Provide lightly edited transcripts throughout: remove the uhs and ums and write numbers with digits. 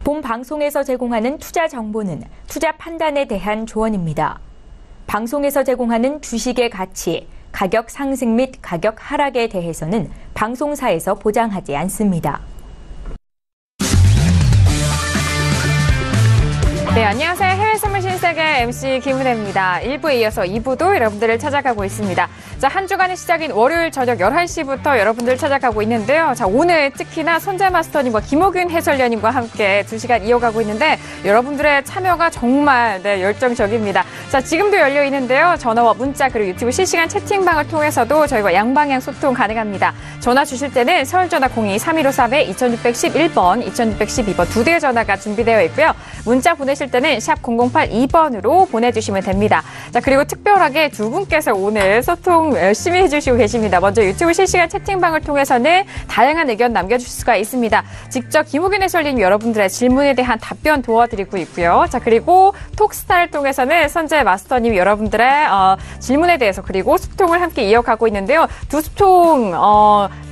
본 방송에서 제공하는 투자 정보는 투자 판단에 대한 조언입니다. 방송에서 제공하는 주식의 가치, 가격 상승 및 가격 하락에 대해서는 방송사에서 보장하지 않습니다. 네, 안녕하세요. 해외 선물 신세계 MC 김은혜입니다. 1부에 이어서 2부도 여러분들을 찾아가고 있습니다. 자, 한 주간의 시작인 월요일 저녁 11시부터 여러분들을 찾아가고 있는데요. 자, 오늘 특히나 손재마스터님과 김호균 해설위원님과 함께 2시간 이어가고 있는데 여러분들의 참여가 정말 열정적입니다. 자, 지금도 열려 있는데요. 전화와 문자 그리고 유튜브 실시간 채팅방을 통해서도 저희와 양방향 소통 가능합니다. 전화 주실 때는 서울전화 02-3153-2611번, 2612번 두 대의 전화가 준비되어 있고요. 문자 보내실 때는 샵 0082번으로 보내주시면 됩니다. 자, 그리고 특별하게 두 분께서 오늘 소통 열심히 해주시고 계십니다. 먼저 유튜브 실시간 채팅방을 통해서는 다양한 의견 남겨주실 수가 있습니다. 직접 김호균 해설위원님 여러분들의 질문에 대한 답변 도와드리고 있고요. 자, 그리고 톡스타를 통해서는 선재 마스터님 여러분들의 질문에 대해서 그리고 소통을 함께 이어가고 있는데요. 두 소통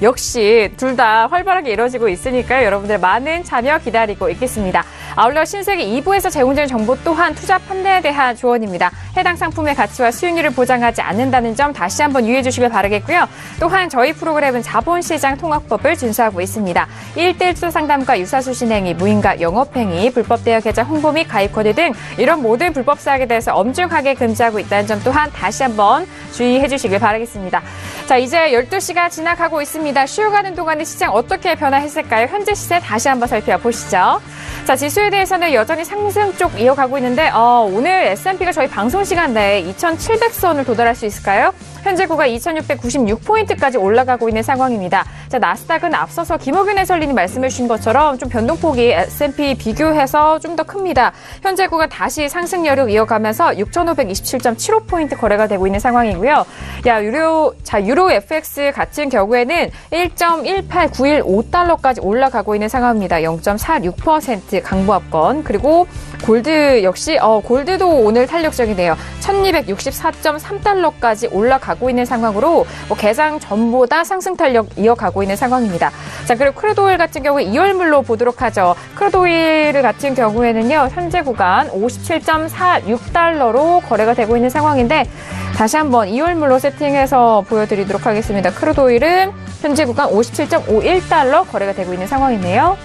역시 둘 다 활발하게 이루어지고 있으니까요. 여러분들 많은 참여 기다리고 있겠습니다. 아울러 신세계 2부에서 제공되는 정보 또한 투자 판단에 대한 조언입니다. 해당 상품의 가치와 수익률을 보장하지 않는다는 점 다시 한번 유의해 주시길 바라겠고요. 또한 저희 프로그램은 자본시장 통합법을 준수하고 있습니다. 1대1 투자 상담과 유사수신 행위, 무인가 영업행위, 불법 대여 계좌 홍보 및 가입 코드 등 이런 모든 불법 사항에 대해서 엄중하게 금지하고 있다는 점 또한 다시 한번 주의해 주시길 바라겠습니다. 자, 이제 12시가 지나가고 있습니다. 쉬어가는 동안에 시장 어떻게 변화했을까요? 현재 시세 다시 한번 살펴보시죠. 자, 지수에 대해서는 여전히 상승 쪽 이어가고 있는데 오늘 S&P가 저희 방송 시간 내에 2,700선을 도달할 수 있을까요? 현재 구가 2,696포인트까지 올라가고 있는 상황입니다. 자, 나스닥은 앞서서 김호균 해설위원님 말씀해 주신 것처럼 좀 변동폭이 S&P 비교해서 좀 더 큽니다. 현재 구가 다시 상승 여력 이어가면서 6,527.75포인트 거래가 되고 있는 상황이고요. 유로 FX 같은 경우에는 1.18915달러까지 올라가고 있는 상황입니다. 0.46% 강보합권. 그리고 골드 역시 골드도 오늘 탄력적이네요. 1,264.3달러까지 올라가고 있는 상황으로 개장 전보다 상승 탄력 이어가고 있는 상황입니다. 자, 그리고 크루드 오일 같은 경우에 2월물로 보도록 하죠. 크루드 오일 같은 경우에는요. 현재 구간 57.46달러로 거래가 되고 있는 상황인데 다시 한번 2월물로 세팅해서 보여드리도록 하겠습니다. 크루드 오일은 현재 구간 57.51달러 거래가 되고 있는 상황이네요.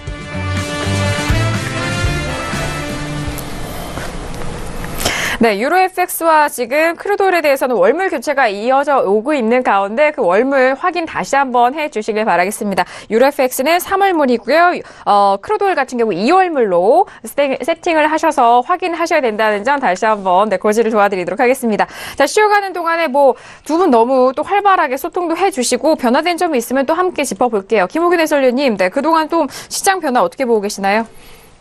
네, 유로 FX와 지금 크루드 오일에 대해서는 월물 교체가 이어져 오고 있는 가운데 그 월물 확인 다시 한번 해주시길 바라겠습니다. 유로 FX는 3월물이고요. 크루드 오일 같은 경우 2월물로 세팅을 하셔서 확인하셔야 된다는 점 다시 한번 고지를 도와드리도록 하겠습니다. 자, 쉬어가는 동안에 두 분 너무 또 활발하게 소통도 해주시고 변화된 점이 있으면 또 함께 짚어볼게요. 김호균 해설위원님, 그동안 또 시장 변화 어떻게 보고 계시나요?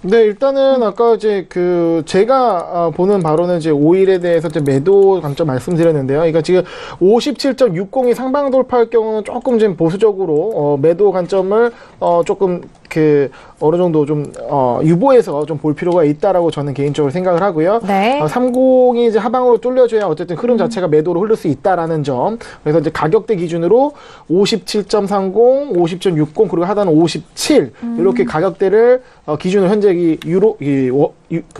네, 일단은 아까 제가 보는 바로는 오일에 대해서 매도 관점 말씀드렸는데요. 그러니까 지금 57.60이 상방 돌파할 경우는 조금 좀 보수적으로 매도 관점을 조금 어느 정도 좀 유보해서 좀 볼 필요가 있다라고 저는 개인적으로 생각을 하고요. 네. 30이 이제 하방으로 뚫려줘야 어쨌든 흐름 자체가 매도로 흐를 수 있다라는 점. 그래서 이제 가격대 기준으로 57.30, 50.60 그리고 하단은 57 이렇게 가격대를 기준으로 현재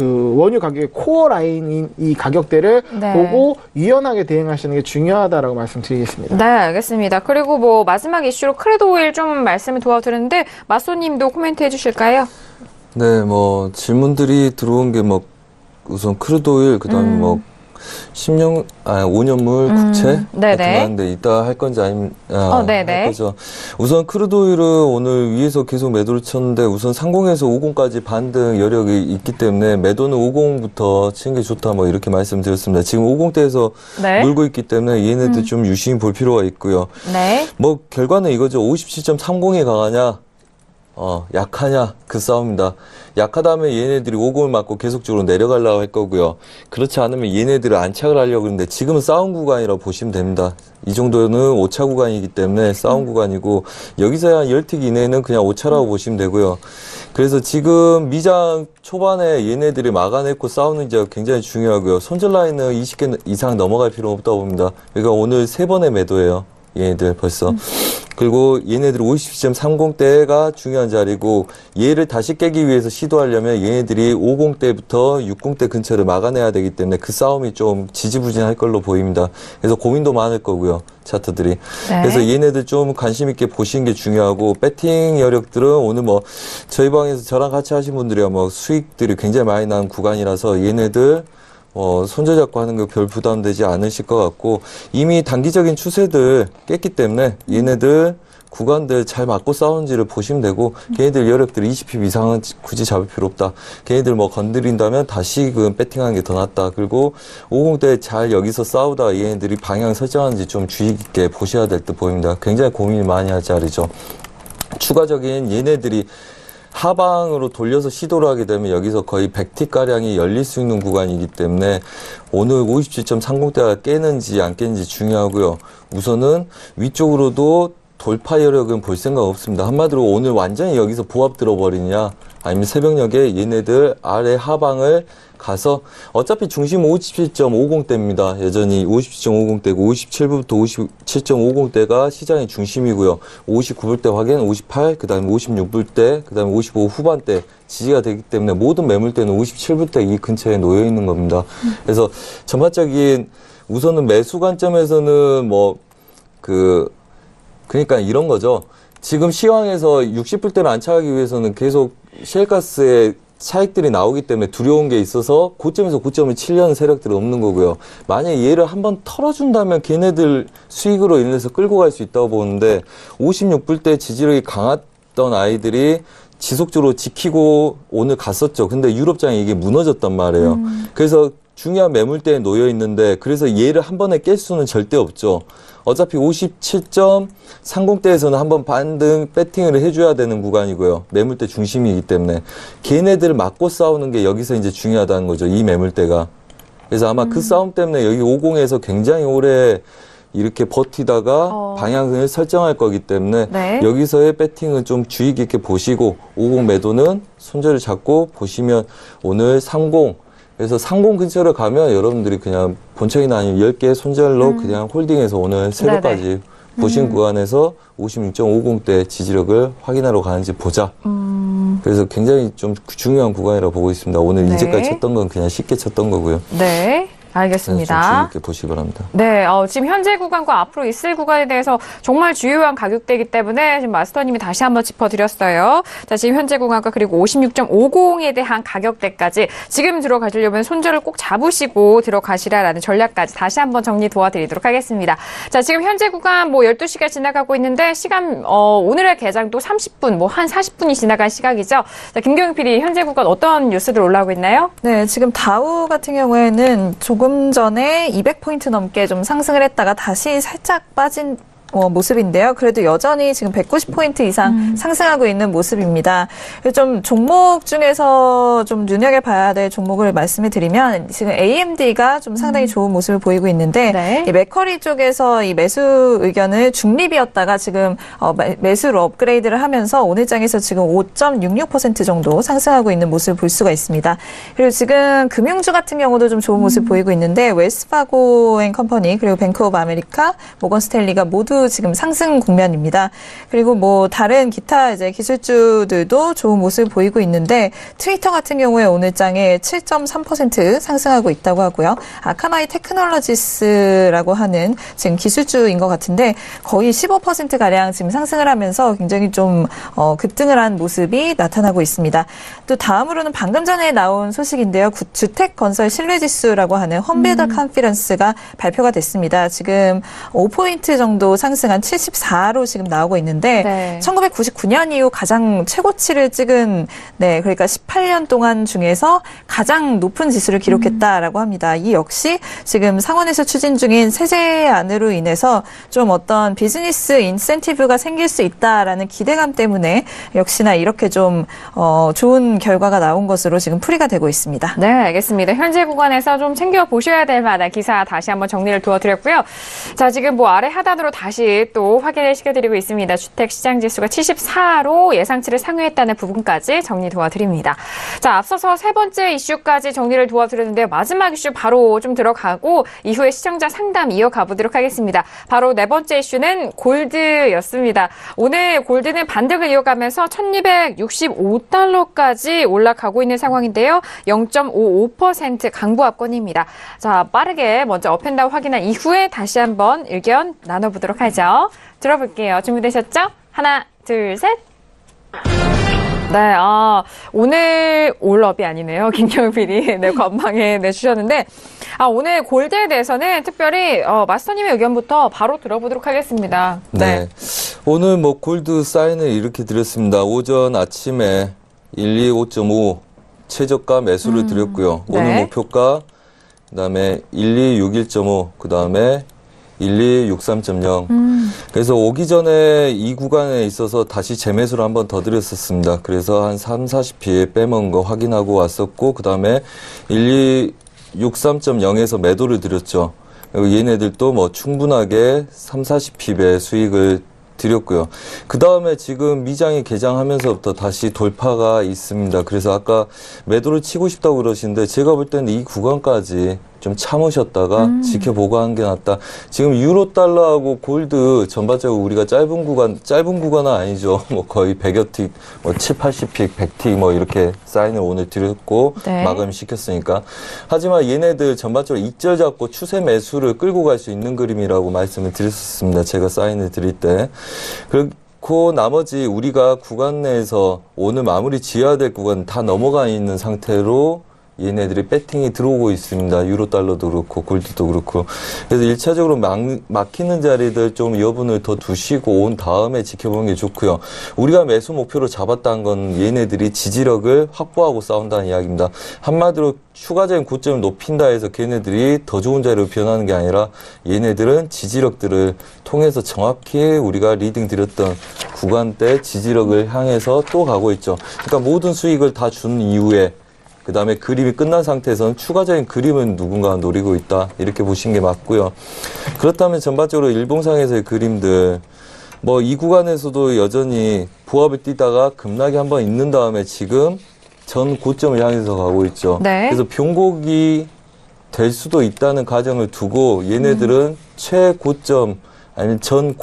원유 가격의 코어 라인인 이 가격대를 보고 유연하게 대응하시는 게 중요하다라고 말씀드리겠습니다. 네, 알겠습니다. 그리고 마지막 이슈로 크루드 오일 좀 말씀을 도와드렸는데 마소님도 코멘트 해주실까요? 네, 질문들이 들어온 게 우선 크루드 오일, 그 다음에 5년물 국채 같은 이따 할 건지 아니면 할 거죠. 우선 크루드 오일은 오늘 위에서 계속 매도를 쳤는데 우선 상공에서 50까지 반등 여력이 있기 때문에 매도는 50부터 치는 게 좋다 이렇게 말씀드렸습니다. 지금 50대에서 물고 있기 때문에 얘네들 좀 유심히 볼 필요가 있고요. 결과는 이거죠. 57.30이 강하냐 약하냐 그 싸움입니다. 약하다면 얘네들이 50을 맞고 계속적으로 내려가려고 할 거고요. 그렇지 않으면 얘네들을 안착을 하려고 하는데 지금은 싸움 구간이라고 보시면 됩니다. 이 정도는 5차 구간이기 때문에 싸움 구간이고 여기서 한 10틱 이내는 그냥 5차라고 보시면 되고요. 그래서 지금 미장 초반에 얘네들이 막아내고 싸우는지가 굉장히 중요하고요. 손절 라인은 20개 이상 넘어갈 필요는 없다고 봅니다. 그러니까 오늘 3번의 매도예요. 얘네들 벌써. 그리고 얘네들 50.30대가 중요한 자리고 얘를 다시 깨기 위해서 시도하려면 얘네들이 50대부터 60대 근처를 막아내야 되기 때문에 그 싸움이 좀 지지부진할 걸로 보입니다. 그래서 고민도 많을 거고요. 차트들이. 네. 그래서 얘네들 좀 관심 있게 보시는 게 중요하고 배팅 여력들은 오늘 뭐 저희 방에서 저랑 같이 하신 분들이야 뭐 수익들이 굉장히 많이 나는 구간이라서 얘네들 손절 잡고 하는 거 별 부담되지 않으실 것 같고 이미 단기적인 추세들 깼기 때문에 얘네들 구간들 잘 맞고 싸우는지를 보시면 되고 걔네들 여력들 20핍 이상은 굳이 잡을 필요 없다. 걔네들 뭐 건드린다면 다시금 배팅하는 게 더 낫다. 그리고 50대 잘 여기서 싸우다가 얘네들이 방향 설정하는지 좀 주의 깊게 보셔야 될 듯 보입니다. 굉장히 고민이 많이 할 자리죠. 추가적인 얘네들이 하방으로 돌려서 시도를 하게 되면 여기서 거의 100틱가량이 열릴 수 있는 구간이기 때문에 오늘 57.30대가 깨는지 안 깨는지 중요하고요. 우선은 위쪽으로도 돌파 여력은 볼 생각 없습니다. 한마디로 오늘 완전히 여기서 보합 들어버리냐 아니면 새벽녘에 얘네들 아래 하방을 가서 어차피 중심 57.50대입니다. 여전히 57.50대고 57부터 57.50대가 시장의 중심이고요. 59불대 확인, 58, 그 다음에 56불대, 그 다음에 55 후반대 지지가 되기 때문에 모든 매물대는 57불대 이 근처에 놓여 있는 겁니다. 그래서 전반적인 우선은 매수 관점에서는 그러니까 이런 거죠. 지금 시황에서 60불대를 안착하기 위해서는 계속 셰일가스의 차익들이 나오기 때문에 두려운 게 있어서 고점에서 고점을 치려는 세력들은 없는 거고요. 만약에 얘를 한번 털어준다면 걔네들 수익으로 인해서 끌고 갈 수 있다고 보는데 56불대 지지력이 강했던 아이들이 지속적으로 지키고 오늘 갔었죠. 근데 유럽장이 이게 무너졌단 말이에요. 그래서 중요한 매물대에 놓여 있는데 그래서 얘를 한 번에 깰 수는 절대 없죠. 어차피 57.30대에서는 한번 반등 배팅을 해줘야 되는 구간이고요. 매물대 중심이기 때문에 걔네들을 맞고 싸우는 게 여기서 이제 중요하다는 거죠. 이 매물대가. 그래서 아마 그 싸움 때문에 여기 50에서 굉장히 오래 이렇게 버티다가 방향을 설정할 거기 때문에 네. 여기서의 배팅은 좀 주의 깊게 보시고 50 매도는 손절을 잡고 보시면 오늘 30 그래서 30 근처로 가면 여러분들이 그냥 본청이나 아니면 10개 손절로 그냥 홀딩해서 오늘 새벽까지 보신 구간에서 56.50대 지지력을 확인하러 가는지 보자. 그래서 굉장히 좀 중요한 구간이라고 보고 있습니다. 오늘 네. 이제까지 쳤던 건 그냥 쉽게 쳤던 거고요. 네. 알겠습니다. 좀 주의 깊게 보시기 바랍니다. 네, 지금 현재 구간과 앞으로 있을 구간에 대해서 정말 주요한 가격대이기 때문에 지금 마스터님이 다시 한번 짚어드렸어요. 자, 지금 현재 구간과 그리고 56.50에 대한 가격대까지 지금 들어가시려면 손절을 꼭 잡으시고 들어가시라라는 전략까지 다시 한번 정리 도와드리도록 하겠습니다. 자, 지금 현재 구간 12시가 지나가고 있는데 시간 오늘의 개장도 30분, 한 40분이 지나간 시각이죠. 자, 김경희 PD, 현재 구간 어떤 뉴스들 올라오고 있나요? 네, 지금 다우 같은 경우에는 조금 전에 200포인트 넘게 좀 상승을 했다가 다시 살짝 빠진 모습인데요. 그래도 여전히 지금 190포인트 이상 상승하고 있는 모습입니다. 좀 종목 중에서 좀 눈여겨봐야 될 종목을 말씀을 드리면 지금 AMD가 좀 상당히 좋은 모습을 보이고 있는데 네. 이 맥커리 쪽에서 이 매수 의견을 중립이었다가 지금 매수로 업그레이드를 하면서 오늘 장에서 지금 5.66% 정도 상승하고 있는 모습을 볼 수가 있습니다. 그리고 지금 금융주 같은 경우도 좀 좋은 모습을 보이고 있는데 웰스파고앤컴퍼니 그리고 뱅크 오브 아메리카, 모건 스탠리가 모두 지금 상승 국면입니다. 그리고 다른 기타 이제 기술주들도 좋은 모습을 보이고 있는데 트위터 같은 경우에 오늘 장에 7.3% 상승하고 있다고 하고요. 아카마이 테크놀로지스라고 하는 지금 기술주인 것 같은데 거의 15% 가량 지금 상승을 하면서 굉장히 좀 급등을 한 모습이 나타나고 있습니다. 또 다음으로는 방금 전에 나온 소식인데요. 주택 건설 신뢰지수라고 하는 홈빌더 컨피런스가 발표가 됐습니다. 지금 5포인트 정도 상승 상승한 74로 지금 나오고 있는데 네. 1999년 이후 가장 최고치를 찍은 그러니까 18년 동안 중에서 가장 높은 지수를 기록했다라고 합니다. 이 역시 지금 상원에서 추진 중인 세제안으로 인해서 좀 어떤 비즈니스 인센티브가 생길 수 있다라는 기대감 때문에 역시나 이렇게 좀 좋은 결과가 나온 것으로 지금 풀이가 되고 있습니다. 네, 알겠습니다. 현재 구간에서 좀 챙겨보셔야 될 만한 기사 다시 한번 정리를 도와드렸고요. 자, 지금 뭐 아래 하단으로 다시 또 확인을 시켜드리고 있습니다. 주택시장지수가 74로 예상치를 상회했다는 부분까지 정리 도와드립니다. 자, 앞서서 세 번째 이슈까지 정리를 도와드렸는데요. 마지막 이슈 바로 좀 들어가고 이후에 시청자 상담 이어가 보도록 하겠습니다. 바로 네 번째 이슈는 골드였습니다. 오늘 골드는 반등을 이어가면서 1265달러까지 올라가고 있는 상황인데요. 0.55% 강보합권입니다. 자, 빠르게 먼저 업앤다운 확인한 이후에 다시 한번 의견 나눠보도록 하죠. 들어볼게요. 준비되셨죠? 하나, 둘, 셋. 네, 오늘 올업이 아니네요. 김경일 PD, 건방에 내주셨는데, 오늘 골드에 대해서는 특별히, 마스터님의 의견부터 바로 들어보도록 하겠습니다. 네. 오늘 뭐 골드 사인을 이렇게 드렸습니다. 오전 아침에 125.5 최저가 매수를 드렸고요. 네. 오늘 목표가, 그 다음에 1261.5, 그 다음에 1263.0. 그래서 오기 전에 이 구간에 있어서 다시 재매수를 한번 더 드렸었습니다. 그래서 한 30-40p 빼먹은 거 확인하고 왔었고, 그 다음에 1263.0에서 매도를 드렸죠. 그리고 얘네들도 뭐 충분하게 30-40p의 수익을 드렸고요. 그 다음에 지금 미장이 개장하면서부터 다시 돌파가 있습니다. 그래서 아까 매도를 치고 싶다고 그러시는데 제가 볼 때는 이 구간까지 좀 참으셨다가 지켜보고 한 게 낫다. 지금 유로 달러하고 골드 전반적으로 우리가 짧은 구간은 아니죠. 뭐 거의 100여 틱, 뭐 7, 80픽, 100틱 뭐 이렇게 사인을 오늘 드렸고 네. 마감시켰으니까. 하지만 얘네들 전반적으로 익절 잡고 추세 매수를 끌고 갈 수 있는 그림이라고 말씀을 드렸었습니다. 제가 사인을 드릴 때. 그리고 나머지 우리가 구간 내에서 오늘 마무리 지어야 될 구간 다 넘어가 있는 상태로 얘네들이 배팅이 들어오고 있습니다. 유로 달러도 그렇고 골드도 그렇고. 그래서 1차적으로 막히는 자리들 좀 여분을 더 두시고 온 다음에 지켜보는 게 좋고요. 우리가 매수 목표로 잡았다는 건 얘네들이 지지력을 확보하고 싸운다는 이야기입니다. 한마디로 추가적인 고점을 높인다 해서 걔네들이 더 좋은 자리로 변하는 게 아니라 얘네들은 지지력들을 통해서 정확히 우리가 리딩 드렸던 구간대 지지력을 향해서 또 가고 있죠. 그러니까 모든 수익을 다 준 이후에 그 다음에 그림이 끝난 상태에서는 추가적인 그림은 누군가 노리고 있다. 이렇게 보시는 게 맞고요. 그렇다면 전반적으로 일봉상에서의 그림들, 뭐 이 구간에서도 여전히 보합을 뛰다가 급락이 한번 있는 다음에 지금 전 고점을 향해서 가고 있죠. 네. 그래서 변곡이 될 수도 있다는 가정을 두고 얘네들은 최고점, 아니면 전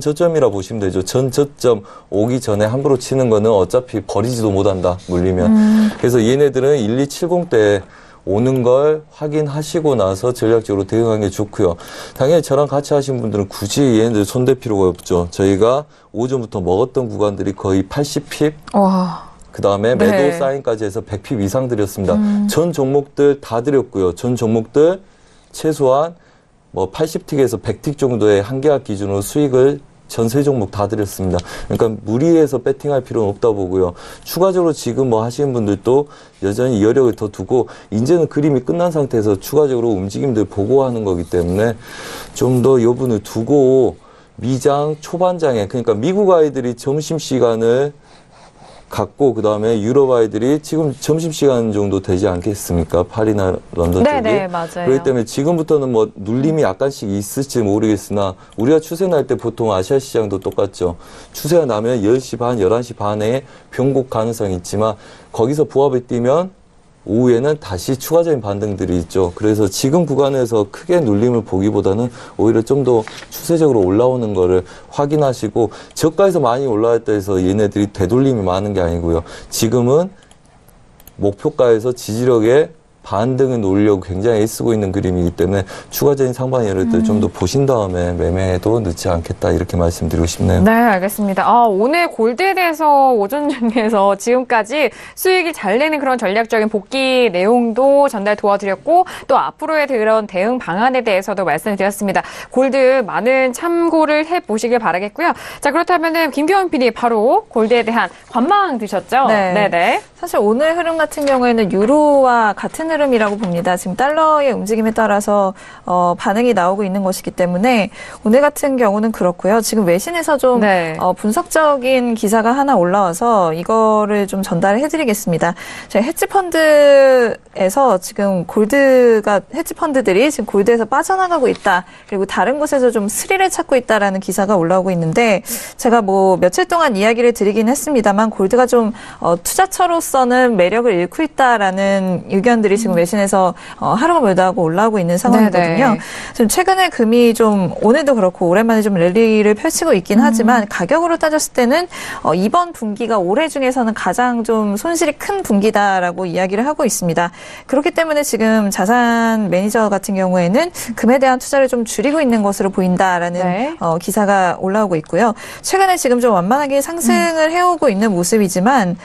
저점이라 보시면 되죠. 전 저점 오기 전에 함부로 치는 거는 어차피 버리지도 못한다, 물리면. 그래서 얘네들은 1270대 오는 걸 확인하시고 나서 전략적으로 대응하는 게 좋고요. 당연히 저랑 같이 하신 분들은 굳이 얘네들 손댈 필요가 없죠. 저희가 오전부터 먹었던 구간들이 거의 80핍. 와. 그 다음에 매도 네. 사인까지 해서 100핍 이상 드렸습니다. 전 종목들 다 드렸고요. 전 종목들 최소한 뭐 80틱에서 100틱 정도의 한계약 기준으로 수익을 전세 종목 다 드렸습니다. 그러니까 무리해서 배팅할 필요는 없다 보고요. 추가적으로 지금 뭐 하시는 분들도 여전히 여력을 더 두고 이제는 그림이 끝난 상태에서 추가적으로 움직임들 보고 하는 거기 때문에 좀 더 여분을 두고 미장 초반장에, 그러니까 미국 아이들이 점심시간을 갖고 그 다음에 유럽 아이들이 지금 점심시간 정도 되지 않겠습니까? 파리나 런던 쪽이. 네, 맞아요. 그렇기 때문에 지금부터는 뭐 눌림이 약간씩 있을지 모르겠으나 우리가 추세 날 때 보통 아시아 시장도 똑같죠. 추세가 나면 10시 반, 11시 반에 변곡 가능성이 있지만 거기서 부합을 뛰면 오후에는 다시 추가적인 반등들이 있죠. 그래서 지금 구간에서 크게 눌림을 보기보다는 오히려 좀 더 추세적으로 올라오는 거를 확인하시고, 저가에서 많이 올라왔다 해서 얘네들이 되돌림이 많은 게 아니고요. 지금은 목표가에서 지지력에 반등을 놓으려고 굉장히 애쓰고 있는 그림이기 때문에 추가적인 상방 여력들 좀 더 보신 다음에 매매도 늦지 않겠다 이렇게 말씀드리고 싶네요. 네, 알겠습니다. 오늘 골드에 대해서 오전 중에서 지금까지 수익이 잘 내는 그런 전략적인 복귀 내용도 전달 도와드렸고 또 앞으로의 그런 대응 방안에 대해서도 말씀을 드렸습니다. 골드 많은 참고를 해보시길 바라겠고요. 자, 그렇다면은 김경원 PD 바로 골드에 대한 관망 드셨죠? 네. 네네. 사실 오늘 흐름 같은 경우에는 유로와 같은 흐름이라고 봅니다. 지금 달러의 움직임에 따라서 반응이 나오고 있는 것이기 때문에 오늘 같은 경우는 그렇고요. 지금 외신에서 좀 분석적인 기사가 하나 올라와서 이거를 좀 전달을 해드리겠습니다. 저희 헤지펀드에서 지금 헤지펀드들이 지금 골드에서 빠져나가고 있다. 그리고 다른 곳에서 좀 스릴을 찾고 있다라는 기사가 올라오고 있는데 제가 뭐 며칠 동안 이야기를 드리긴 했습니다만 골드가 좀 투자처로서는 매력을 잃고 있다라는 의견들이 지금 외신에서 하루가 멀다하고 올라오고 있는 상황이거든요. 지금 최근에 금이 좀 오늘도 그렇고 오랜만에 좀 랠리를 펼치고 있긴 하지만 가격으로 따졌을 때는 이번 분기가 올해 중에서는 가장 좀 손실이 큰 분기다라고 이야기를 하고 있습니다. 그렇기 때문에 지금 자산 매니저 같은 경우에는 금에 대한 투자를 좀 줄이고 있는 것으로 보인다라는 기사가 올라오고 있고요. 최근에 지금 좀 완만하게 상승을 해오고 있는 모습이지만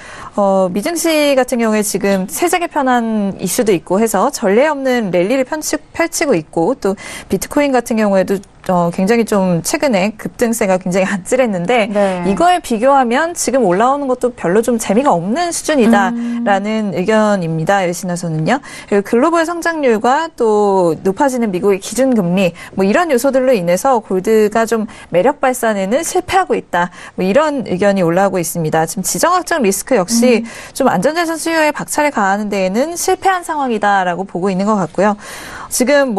미증시 같은 경우에 지금 세제 개편안 이슈도 있고 해서 전례 없는 랠리를 펼치고 있고 또 비트코인 같은 경우에도 굉장히 좀 최근에 급등세가 굉장히 아찔했는데 이거에 비교하면 지금 올라오는 것도 별로 좀 재미가 없는 수준이다라는 의견입니다. 외신에서는요. 그리고 글로벌 성장률과 또 높아지는 미국의 기준금리 뭐 이런 요소들로 인해서 골드가 좀 매력 발산에는 실패하고 있다. 뭐 이런 의견이 올라오고 있습니다. 지금 지정학적 리스크 역시 좀 안전자산 수요에 박차를 가하는 데에는 실패한 상황이다라고 보고 있는 것 같고요. 지금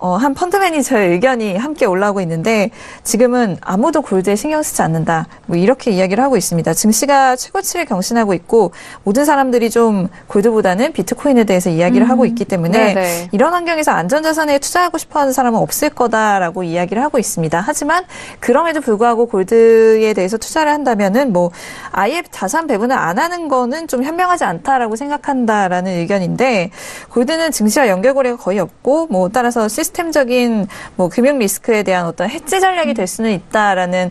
한 펀드 매니저의 의견이 함께 올라오고 있는데 지금은 아무도 골드에 신경 쓰지 않는다. 뭐 이렇게 이야기를 하고 있습니다. 증시가 최고치를 경신하고 있고 모든 사람들이 좀 골드보다는 비트코인에 대해서 이야기를 하고 있기 때문에 이런 환경에서 안전자산에 투자하고 싶어하는 사람은 없을 거다라고 이야기를 하고 있습니다. 하지만 그럼에도 불구하고 골드에 대해서 투자를 한다면은 뭐 아예 자산 배분을 안 하는 거는 좀 현명하지 않다라고 생각한다라는 의견인데 골드는 증시와 연결고리가 거의 없고 뭐 따라서 시스템적인 뭐 금융 리스크에 대한 어떤 해지 전략이 될 수는 있다라는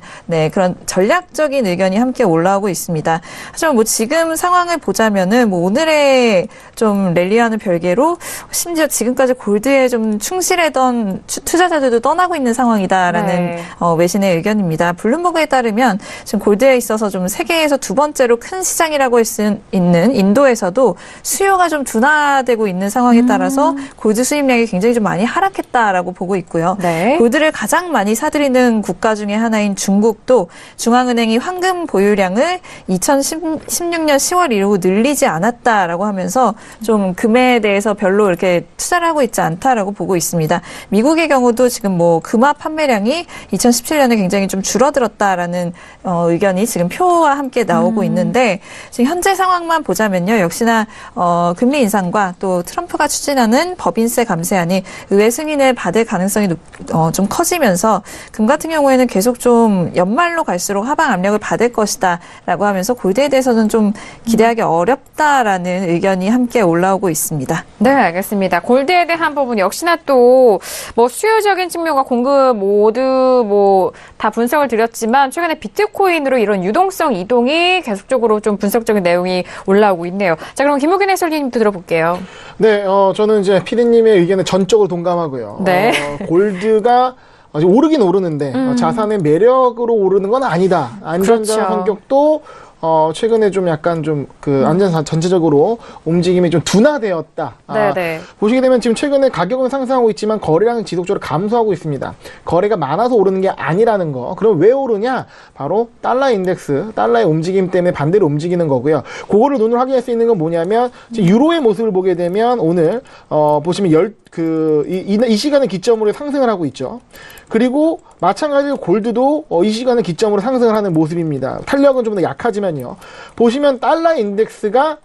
그런 전략적인 의견이 함께 올라오고 있습니다. 하지만 뭐 지금 상황을 보자면은 뭐 오늘의 좀 랠리와는 별개로 심지어 지금까지 골드에 좀 충실했던 투자자들도 떠나고 있는 상황이다라는 외신의 의견입니다. 블룸버그에 따르면 지금 골드에 있어서 좀 세계에서 두 번째로 큰 시장이라고 할 수 있는 인도에서도 수요가 좀 둔화되고 있는 상황에 따라서 골드 수입량이 굉장히 좀 많이 하락했다라고 보고 있고요. 골드를 가장 많이 사들이는 국가 중에 하나인 중국도 중앙은행이 황금 보유량을 2016년 10월 이후 늘리지 않았다라고 하면서 좀 금에 대해서 별로 이렇게 투자를 하고 있지 않다라고 보고 있습니다. 미국의 경우도 지금 뭐 금화 판매량이 2017년에 굉장히 좀 줄어들었다라는 의견이 지금 표와 함께 나오고 있는데 지금 현재 상황만 보자면요. 역시나 금리 인상과 또 트럼프가 추진하는 법인세 감세안이 의회 승인을 받을 가능성이 좀 커지면서 금 같은 경우에는 계속 좀 연말로 갈수록 하방 압력을 받을 것이다라고 하면서 골드에 대해서는 좀 기대하기 어렵다라는 의견이 함께 올라오고 있습니다. 네, 알겠습니다. 골드에 대한 부분 역시나 또 뭐 수요적인 측면과 공급 모두 뭐 다 분석을 드렸지만 최근에 비트코인으로 이런 유동성 이동이 계속적으로 좀 분석적인 내용이 올라오고 있네요. 자, 그럼 김우균 해설위원님도 들어볼게요. 네, 저는 이제 피디님의 의견에 전적으로 동감하고요. 골드가 오르긴 오르는데 자산의 매력으로 오르는 건 아니다. 안전자산 성격도 최근에 좀 약간 좀 그 안전자산 전체적으로 움직임이 좀 둔화되었다. 보시게 되면 지금 최근에 가격은 상승하고 있지만 거래량은 지속적으로 감소하고 있습니다. 거래가 많아서 오르는 게 아니라는 거. 그럼 왜 오르냐? 바로 달러 인덱스, 달러의 움직임 때문에 반대로 움직이는 거고요. 그거를 눈으로 확인할 수 있는 건 뭐냐면 지금 유로의 모습을 보게 되면 오늘 보시면 이 시간을 기점으로 상승을 하고 있죠. 그리고 마찬가지로 골드도 이 시간을 기점으로 상승을 하는 모습입니다. 탄력은 좀 더 약하지만요. 보시면 달러 인덱스가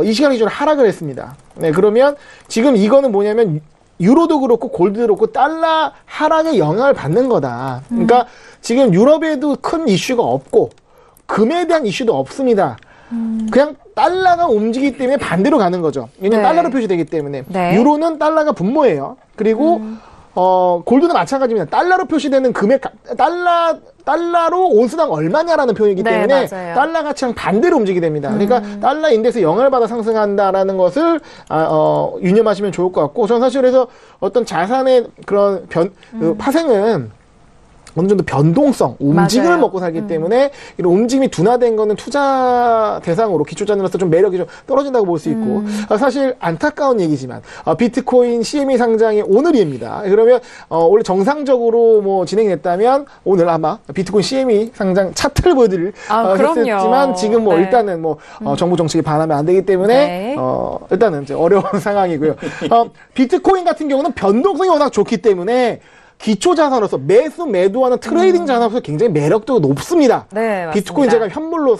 이 시간 기준으로 하락을 했습니다. 네, 그러면 지금 이거는 뭐냐면 유로도 그렇고 골드도 그렇고 달러 하락에 영향을 받는 거다. 그러니까 지금 유럽에도 큰 이슈가 없고 금에 대한 이슈도 없습니다. 그냥 달러가 움직이기 때문에 반대로 가는 거죠. 왜냐면 네. 달러로 표시되기 때문에. 네. 유로는 달러가 분모예요. 그리고 골드도 마찬가지입니다. 달러로 표시되는 금액, 달러로 온수당 얼마냐라는 표현이기 네, 때문에 맞아요. 달러 가치랑 반대로 움직이게 됩니다. 그러니까 달러 인덱스 0을 받아 상승한다라는 것을 유념하시면 좋을 것 같고, 저는 사실 그래서 어떤 자산의 그런 그 파생은 어느 정도 변동성, 움직임을 맞아요. 먹고 살기 때문에 이런 움직임이 둔화된 거는 투자 대상으로 기초자산으로서 좀 매력이 좀 떨어진다고 볼 수 있고, 사실 안타까운 얘기지만 비트코인 CME 상장이 오늘입니다. 그러면 원래 정상적으로 뭐 진행이 됐다면 오늘 아마 비트코인 CME 상장 차트를 보여드릴 그럼요. 했지만 지금 뭐 네. 일단은 뭐 정부 정책에 반하면 안 되기 때문에 네. 일단은 이제 어려운 상황이고요. 비트코인 같은 경우는 변동성이 워낙 좋기 때문에 기초 자산으로서 매도하는 트레이딩 자산으로서 굉장히 매력도가 높습니다. 네, 맞습니다. 비트코인 제가 현물로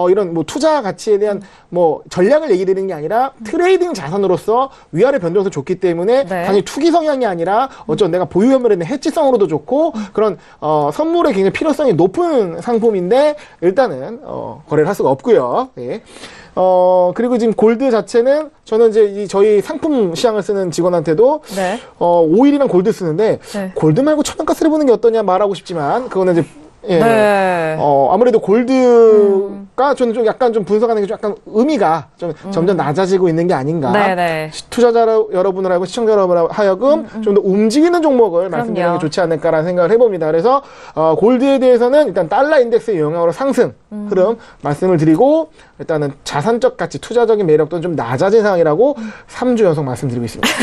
이런 뭐 투자 가치에 대한 뭐 전략을 얘기 드리는 게 아니라 트레이딩 자산으로서 위아래 변동성이 좋기 때문에 네. 단지 투기 성향이 아니라 어쩌면 내가 보유 현물에 대한 해지성으로도 좋고 그런 선물에 굉장히 필요성이 높은 상품인데 일단은 거래를 할 수가 없고요. 네. 그리고 지금 골드 자체는 저는 이제 저희 상품 시장을 쓰는 직원한테도 네. 오일이랑 골드 쓰는데 네. 골드 말고 천연가스를 보는 게 어떠냐 말하고 싶지만 그거는 이제 예. 네. 아무래도 골드가 저는 좀 약간 좀 분석하는 게 좀 약간 의미가 좀 점점 낮아지고 있는 게 아닌가. 네네. 투자자 여러분들하고 시청자 여러분하고 하여금 좀 더 움직이는 종목을 말씀드리는 게 좋지 않을까라는 생각을 해봅니다. 그래서 골드에 대해서는 일단 달러 인덱스의 영향으로 상승 흐름 말씀을 드리고 일단은 자산적 가치, 투자적인 매력도는 좀 낮아진 상황이라고 3주 연속 말씀드리고 있습니다.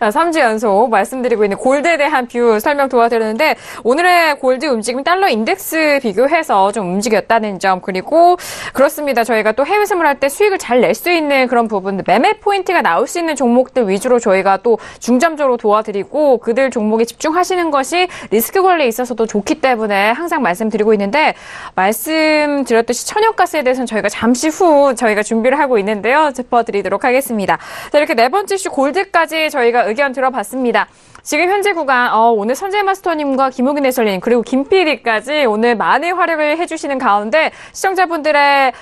3주 연속 말씀드리고 있는 골드에 대한 뷰 설명 도와드렸는데 오늘의 골드 움직임 달러 인덱스 비교해서 좀 움직였다는 점 그리고 그렇습니다. 저희가 또 해외 선물할 때 수익을 잘 낼 수 있는 그런 부분들 매매 포인트가 나올 수 있는 종목들 위주로 저희가 또 중점적으로 도와드리고 그들 종목에 집중하시는 것이 리스크 관리에 있어서도 좋기 때문에 항상 말씀드리고 있는데 말씀드렸듯이 천연가스에 대해서는 저희가 잠시 후 저희가 준비를 하고 있는데요. 짚어드리도록 하겠습니다. 자, 이렇게 네 번째 이슈 골드까지 저희가 의견 들어봤습니다. 지금 현재 구간 오늘 선재 마스터님과 김우긴 해설님 그리고 김 PD까지 오늘 많은 활약을 해주시는 가운데 시청자분들의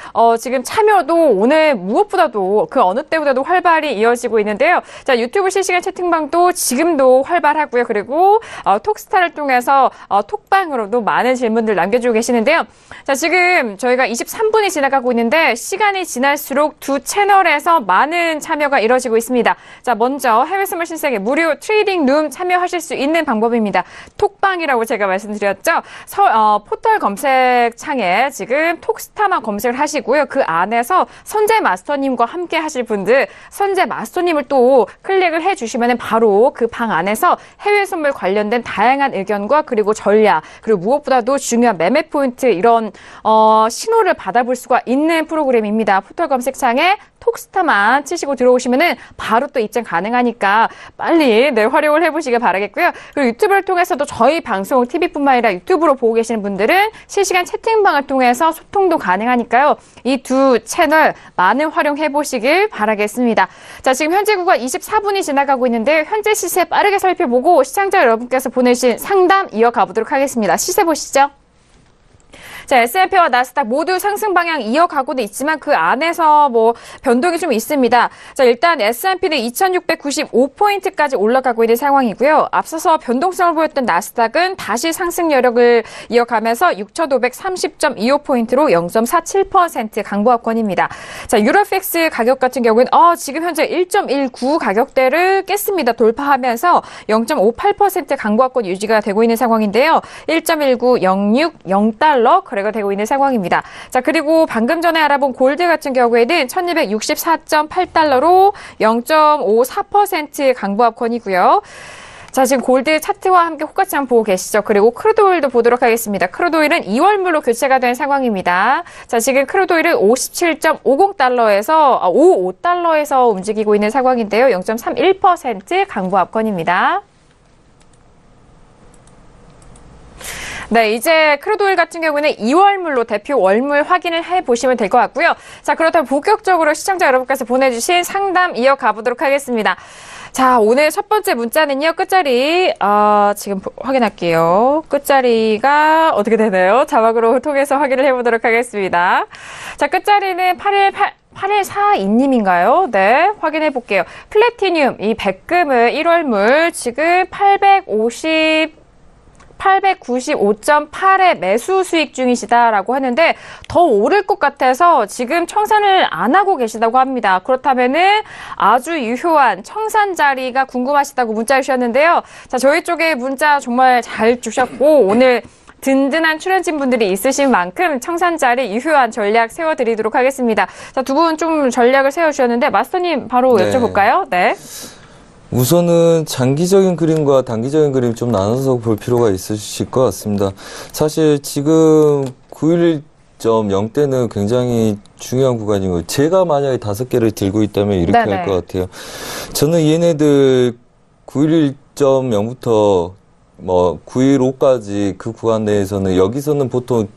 지금 참여도 오늘 무엇보다도 그 어느 때보다도 활발히 이어지고 있는데요. 자, 유튜브 실시간 채팅방도 지금도 활발하고요. 그리고 톡스타를 통해서 톡방으로도 많은 질문들 남겨주고 계시는데요. 자, 지금 저희가 23분이 지나가고 있는데 시간이 지날수록 두 채널에서 많은 참여가 이뤄지고 있습니다. 자, 먼저 해외 선물 신세계 무료 트레이딩 룸 참여하실 수 있는 방법입니다. 톡방이라고 제가 말씀드렸죠. 포털 검색창에 지금 톡스타만 검색을 하시고요. 그 안에서 선재 마스터님과 함께 하실 분들 선재 마스터님을 또 클릭을 해주시면 바로 그 방 안에서 해외 선물 관련된 다양한 의견과 그리고 전략 그리고 무엇보다도 중요한 매매 포인트 이런 신호를 받아볼 수가 있는 프로그램입니다. 포털 검색창에 톡스타만 치시고 들어오시면은 바로 또 입장 가능하니까 빨리 활용을 해보시길 바라겠고요. 그리고 유튜브를 통해서도 저희 방송 TV뿐만 아니라 유튜브로 보고 계시는 분들은 실시간 채팅방을 통해서 소통도 가능하니까요. 이 두 채널 많은 활용해보시길 바라겠습니다. 자, 지금 현재 구간 24분이 지나가고 있는데 현재 시세 빠르게 살펴보고 시청자 여러분께서 보내신 상담 이어가 보도록 하겠습니다. 시세 보시죠. 자, S&P와 나스닥 모두 상승 방향 이어가고는 있지만 그 안에서 뭐 변동이 좀 있습니다. 자, 일단 S&P는 2695포인트까지 올라가고 있는 상황이고요. 앞서서 변동성을 보였던 나스닥은 다시 상승 여력을 이어가면서 6530.25포인트로 0.47% 강보합권입니다. 자, 유로팩스 가격 같은 경우는 지금 현재 1.19 가격대를 깼습니다. 돌파하면서 0.58% 강보합권 유지가 되고 있는 상황인데요. 1.19060달러 거래가 되고 있는 상황입니다. 자, 그리고 방금 전에 알아본 골드 같은 경우에는 1264.8달러로 0.54% 강보합권이고요. 자, 지금 골드 차트와 함께 호가창 보고 계시죠? 그리고 크루드오일도 보도록 하겠습니다. 크루드오일은 2월물로 교체가 된 상황입니다. 자, 지금 크루드오일은 57.50달러에서 55달러에서 움직이고 있는 상황인데요. 0.31% 강보합권입니다. 네, 이제 크루드오일 같은 경우는 2월물로 대표 월물 확인을 해보시면 될 것 같고요. 자, 그렇다면 본격적으로 시청자 여러분께서 보내주신 상담 이어가 보도록 하겠습니다. 자, 오늘 첫 번째 문자는요, 끝자리, 지금 확인할게요. 끝자리가 어떻게 되나요? 자막으로 통해서 확인을 해보도록 하겠습니다. 자, 끝자리는 8142님인가요? 네, 확인해 볼게요. 플래티늄, 이 백금을 1월물 지금 895.8에 매수 수익 중이시다라고 하는데 더 오를 것 같아서 지금 청산을 안 하고 계시다고 합니다. 그렇다면은 아주 유효한 청산 자리가 궁금하시다고 문자 주셨는데요. 자, 저희 쪽에 문자 정말 잘 주셨고 오늘 든든한 출연진 분들이 있으신 만큼 청산 자리 유효한 전략 세워드리도록 하겠습니다. 자, 두 분 좀 전략을 세워주셨는데 마스터님 바로 여쭤볼까요? 네. 우선은 장기적인 그림과 단기적인 그림 좀 나눠서 볼 필요가 있으실 것 같습니다. 사실 지금 911.0대는 굉장히 중요한 구간이고 제가 만약에 5개를 들고 있다면 이렇게 할 것 같아요. 저는 얘네들 911.0부터 뭐 915까지 그 구간 내에서는 여기서는 보통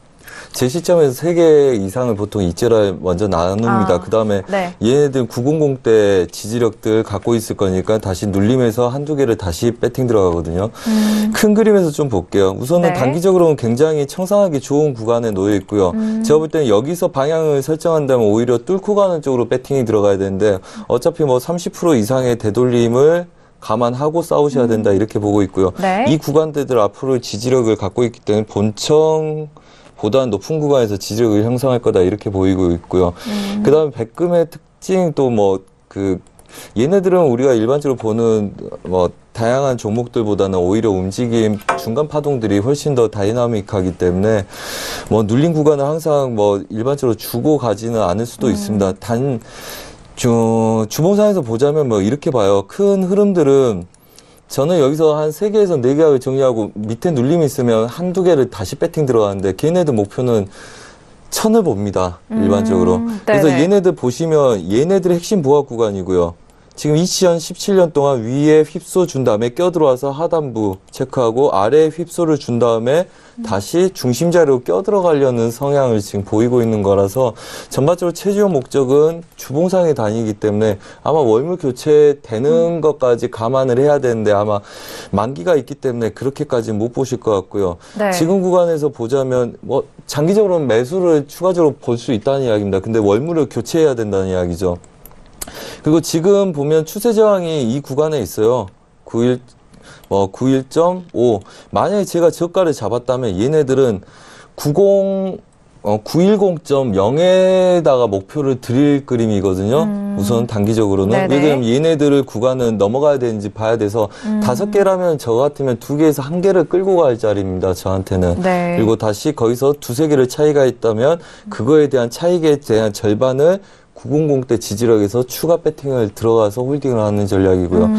제 시점에서 3개 이상을 보통 이제라 먼저 나눕니다. 그 다음에 얘네들 900대 지지력들 갖고 있을 거니까 다시 눌림에서 한두 개를 다시 배팅 들어가거든요. 큰 그림에서 좀 볼게요. 우선은 단기적으로는 굉장히 청산하기 좋은 구간에 놓여 있고요. 제가 볼 때는 여기서 방향을 설정한다면 오히려 뚫고 가는 쪽으로 배팅이 들어가야 되는데 어차피 뭐 30% 이상의 되돌림을 감안하고 싸우셔야 된다 이렇게 보고 있고요. 이 구간대들 앞으로 지지력을 갖고 있기 때문에 본청보다 높은 구간에서 지지력을 형성할 거다 이렇게 보이고 있고요. 그다음에 백금의 특징 또 뭐 얘네들은 우리가 일반적으로 보는 뭐 다양한 종목들보다는 오히려 움직임 중간 파동들이 훨씬 더 다이나믹하기 때문에 뭐 눌린 구간을 항상 뭐 일반적으로 주고 가지는 않을 수도 있습니다. 주봉상에서 보자면 뭐 이렇게 봐요. 큰 흐름들은 저는 여기서 한 3개에서 4개를 정리하고 밑에 눌림이 있으면 한두 개를 다시 배팅 들어가는데 걔네들 목표는 1000을 봅니다. 일반적으로. 그래서 얘네들 보시면 얘네들의 핵심 부합 구간이고요. 지금 2017년 동안 위에 휩소 준 다음에 껴들어와서 하단부 체크하고 아래에 휩소를 준 다음에 다시 중심자리로 껴들어가려는 성향을 지금 보이고 있는 거라서 전반적으로 최종 목적은 주봉상에 다니기 때문에 아마 월물 교체되는 것까지 감안을 해야 되는데 아마 만기가 있기 때문에 그렇게까지는 못 보실 것 같고요. 지금 구간에서 보자면 뭐 장기적으로는 매수를 추가적으로 볼 수 있다는 이야기입니다. 근데 월물을 교체해야 된다는 이야기죠. 그리고 지금 보면 추세 저항이 이 구간에 있어요. 91.5. 만약에 제가 저가를 잡았다면 얘네들은 910.0에다가 목표를 드릴 그림이거든요. 우선 단기적으로는. 왜냐면 얘네들을 구간은 넘어가야 되는지 봐야 돼서 5개라면 저 같으면 2개에서 1개를 끌고 갈 자리입니다. 저한테는. 그리고 다시 거기서 2-3개를 차이가 있다면 그거에 대한 차익에 대한 절반을 900대 지지력에서 추가 배팅을 들어가서 홀딩을 하는 전략이고요.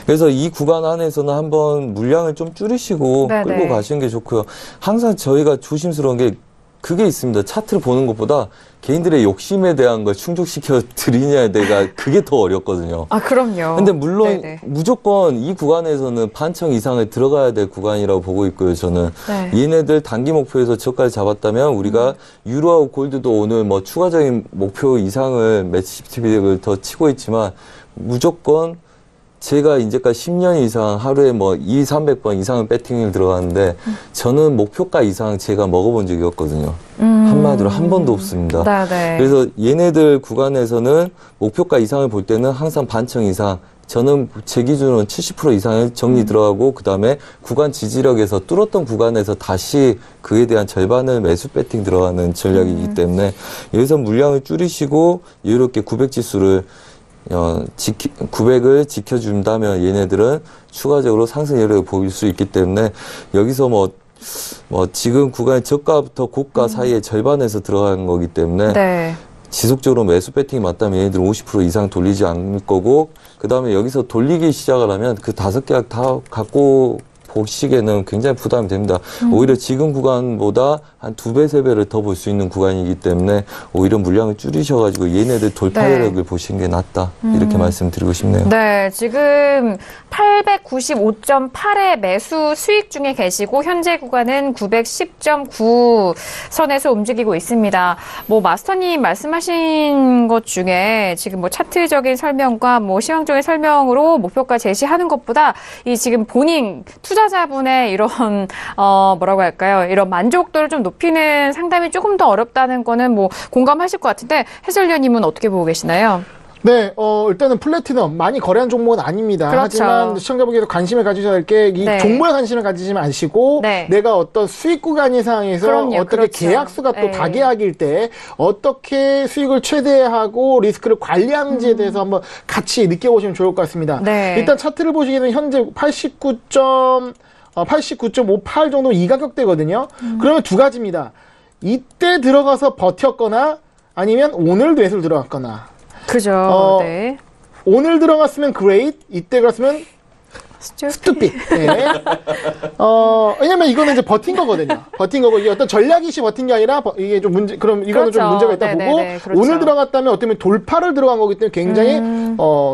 그래서 이 구간 안에서는 한번 물량을 좀 줄이시고 끌고 가시는 게 좋고요. 항상 저희가 조심스러운 게 그게 있습니다. 차트를 보는 것보다 개인들의 욕심에 대한 걸 충족시켜 드리냐에 대해서 그게 더 어렵거든요. 아, 그럼요. 근데 물론 무조건 이 구간에서는 반청 이상을 들어가야 될 구간이라고 보고 있고요. 저는 얘네들 단기 목표에서 저까지 잡았다면 우리가 유로하고 골드도 오늘 뭐 추가적인 목표 이상을 매치 TV를 더 치고 있지만 무조건 제가 이제까지 10년 이상 하루에 뭐 200-300번 이상은 배팅을 들어가는데 저는 목표가 이상 제가 먹어본 적이 없거든요. 한마디로 한 번도 없습니다. 그래서 얘네들 구간에서는 목표가 이상을 볼 때는 항상 반청 이상 저는 제 기준으로는 70% 이상의 정리 들어가고 그다음에 구간 지지력에서 뚫었던 구간에서 다시 그에 대한 절반을 매수 배팅 들어가는 전략이기 때문에 여기서 물량을 줄이시고 이렇게 900지수를 900을 지켜준다면 얘네들은 추가적으로 상승 여력을 보일 수 있기 때문에 여기서 뭐 지금 구간의 저가부터 고가 사이에 절반에서 들어가는 거기 때문에 지속적으로 매수 배팅이 맞다면 얘네들은 50% 이상 돌리지 않을 거고 그 다음에 여기서 돌리기 시작을 하면 그 5개가 다 갖고 보시기에는 굉장히 부담이 됩니다. 오히려 지금 구간보다 한 2배, 3배를 더 볼 수 있는 구간이기 때문에 오히려 물량을 줄이셔가지고 얘네들 돌파력을 보시는 게 낫다. 이렇게 말씀드리고 싶네요. 네, 지금 895.8의 매수 수익 중에 계시고 현재 구간은 910.9 선에서 움직이고 있습니다. 뭐 마스터님 말씀하신 것 중에 지금 뭐 차트적인 설명과 뭐 시황적인 설명으로 목표가 제시하는 것보다 이 지금 본인 투자자분의 이런 뭐라고 할까요? 이런 만족도를 좀 높이는 상담이 조금 더 어렵다는 거는 뭐 공감하실 것 같은데 해설위원님은 어떻게 보고 계시나요? 네, 일단은 플래티넘 많이 거래한 종목은 아닙니다. 그렇죠. 하지만 시청자분께서 관심을 가지셔야 할 게 이 네. 종목에 관심을 가지지 마시고 네. 내가 어떤 수익 구간 이상에서 그럼요, 어떻게 그렇죠. 계약수가 또 네. 다계약일 때 어떻게 수익을 최대하고 리스크를 관리하는지에 대해서 한번 같이 느껴보시면 좋을 것 같습니다. 네. 일단 차트를 보시기에는 현재 89.58 정도 이 가격대거든요. 그러면 두 가지입니다. 이때 들어가서 버텼거나 아니면 오늘 매수를 들어갔거나. 그죠. 네. 오늘 들어갔으면 great, 이때 들어갔으면 stupid. 네. 왜냐면 이거는 이제 버틴 거거든요. 버틴 거고, 이게 어떤 전략이시 버틴 게 아니라, 이게 좀 그럼 이거는 그렇죠. 좀 문제가 있다 네네네, 보고, 그렇죠. 오늘 들어갔다면 어떻게 보면 돌파를 들어간 거기 때문에 굉장히,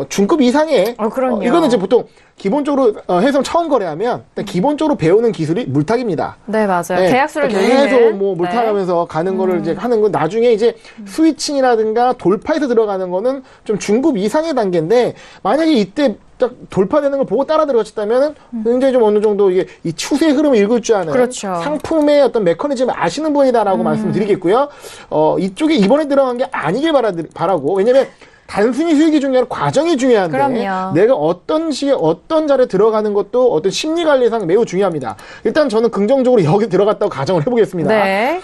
중급 이상의, 그럼요. 이거는 이제 보통, 기본적으로, 해성 처음 거래하면, 일단 기본적으로 배우는 기술이 물타기입니다. 네, 맞아요. 네. 계약수를 계속 늘리는. 뭐 물타가면서 네. 가는 거를 이제 하는 건 나중에 이제 스위칭이라든가 돌파해서 들어가는 거는 좀 중급 이상의 단계인데 만약에 이때 딱 돌파되는 걸 보고 따라 들어갔다면은 굉장히 좀 어느 정도 이게 이 추세의 흐름을 읽을 줄 아는 그렇죠. 상품의 어떤 메커니즘을 아시는 분이다라고 말씀드리겠고요. 이쪽에 이번에 들어간 게 아니길 바라고 왜냐면 단순히 수익이 중요한 과정이 중요한데 그럼요. 내가 어떤 시에 어떤 자리에 들어가는 것도 어떤 심리 관리상 매우 중요합니다. 일단 저는 긍정적으로 여기 들어갔다고 가정을 해보겠습니다. 네.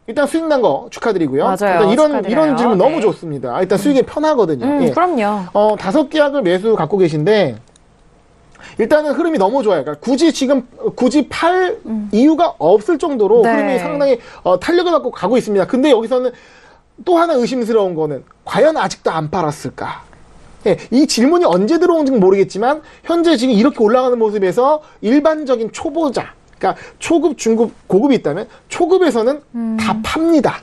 일단 수익 난 거 축하드리고요. 맞아요. 일단 이런 질문 네. 너무 좋습니다. 일단 수익이 편하거든요. 예. 그럼요. 5계약을 매수 갖고 계신데 일단은 흐름이 너무 좋아요. 그러니까 굳이 팔 이유가 없을 정도로 네. 흐름이 상당히 탄력을 갖고 가고 있습니다. 근데 여기서는 또 하나 의심스러운 거는 과연 아직도 안 팔았을까? 예, 이 질문이 언제 들어온지는 모르겠지만 현재 지금 이렇게 올라가는 모습에서 일반적인 초보자, 그러니까 초급, 중급, 고급이 있다면 초급에서는 다 팝니다.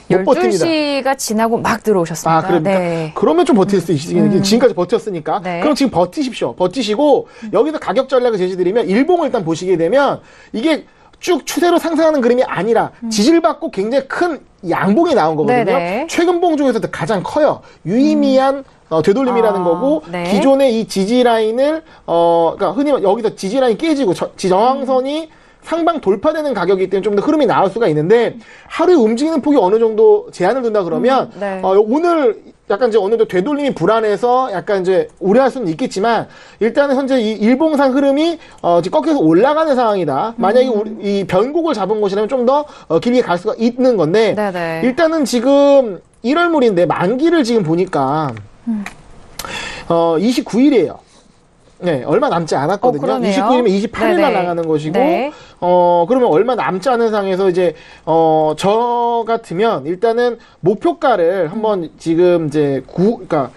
못 버팁니다. 12시가 지나고 막 들어오셨습니다. 그럽니까? 네. 그러면 좀 버틸 수 있으시겠네요. 지금까지 버텼으니까. 네. 그럼 지금 버티십시오. 버티시고 여기서 가격 전략을 제시드리면 일봉을 일단 보시게 되면 이게 쭉 추세로 상승하는 그림이 아니라 지지받고 굉장히 큰 양봉이 나온 거거든요. 네네. 최근 봉 중에서도 가장 커요. 유의미한 되돌림이라는 거고 네. 기존의 이 지지 라인을 그러니까 흔히 여기서 지지 라인 깨지고 저항선이 상방 돌파되는 가격이기 때문에 좀 더 흐름이 나올 수가 있는데 하루에 움직이는 폭이 어느 정도 제한을 둔다 그러면 네. 오늘 약간 이제 어느 정도 되돌림이 불안해서 약간 이제 우려할 수는 있겠지만 일단은 현재 이 일봉상 흐름이 지금 꺾여서 올라가는 상황이다. 만약에 이 변곡을 잡은 것이라면 좀 더 길게 갈 수가 있는 건데 네네. 일단은 지금 1월물인데 만기를 지금 보니까 29일이에요. 네, 얼마 남지 않았거든요. 그러네요. 29일이면 28일 날 네네. 나가는 것이고, 네. 그러면 얼마 남지 않은 상황에서 이제, 저 같으면 일단은 목표가를 한번 지금 이제 그러니까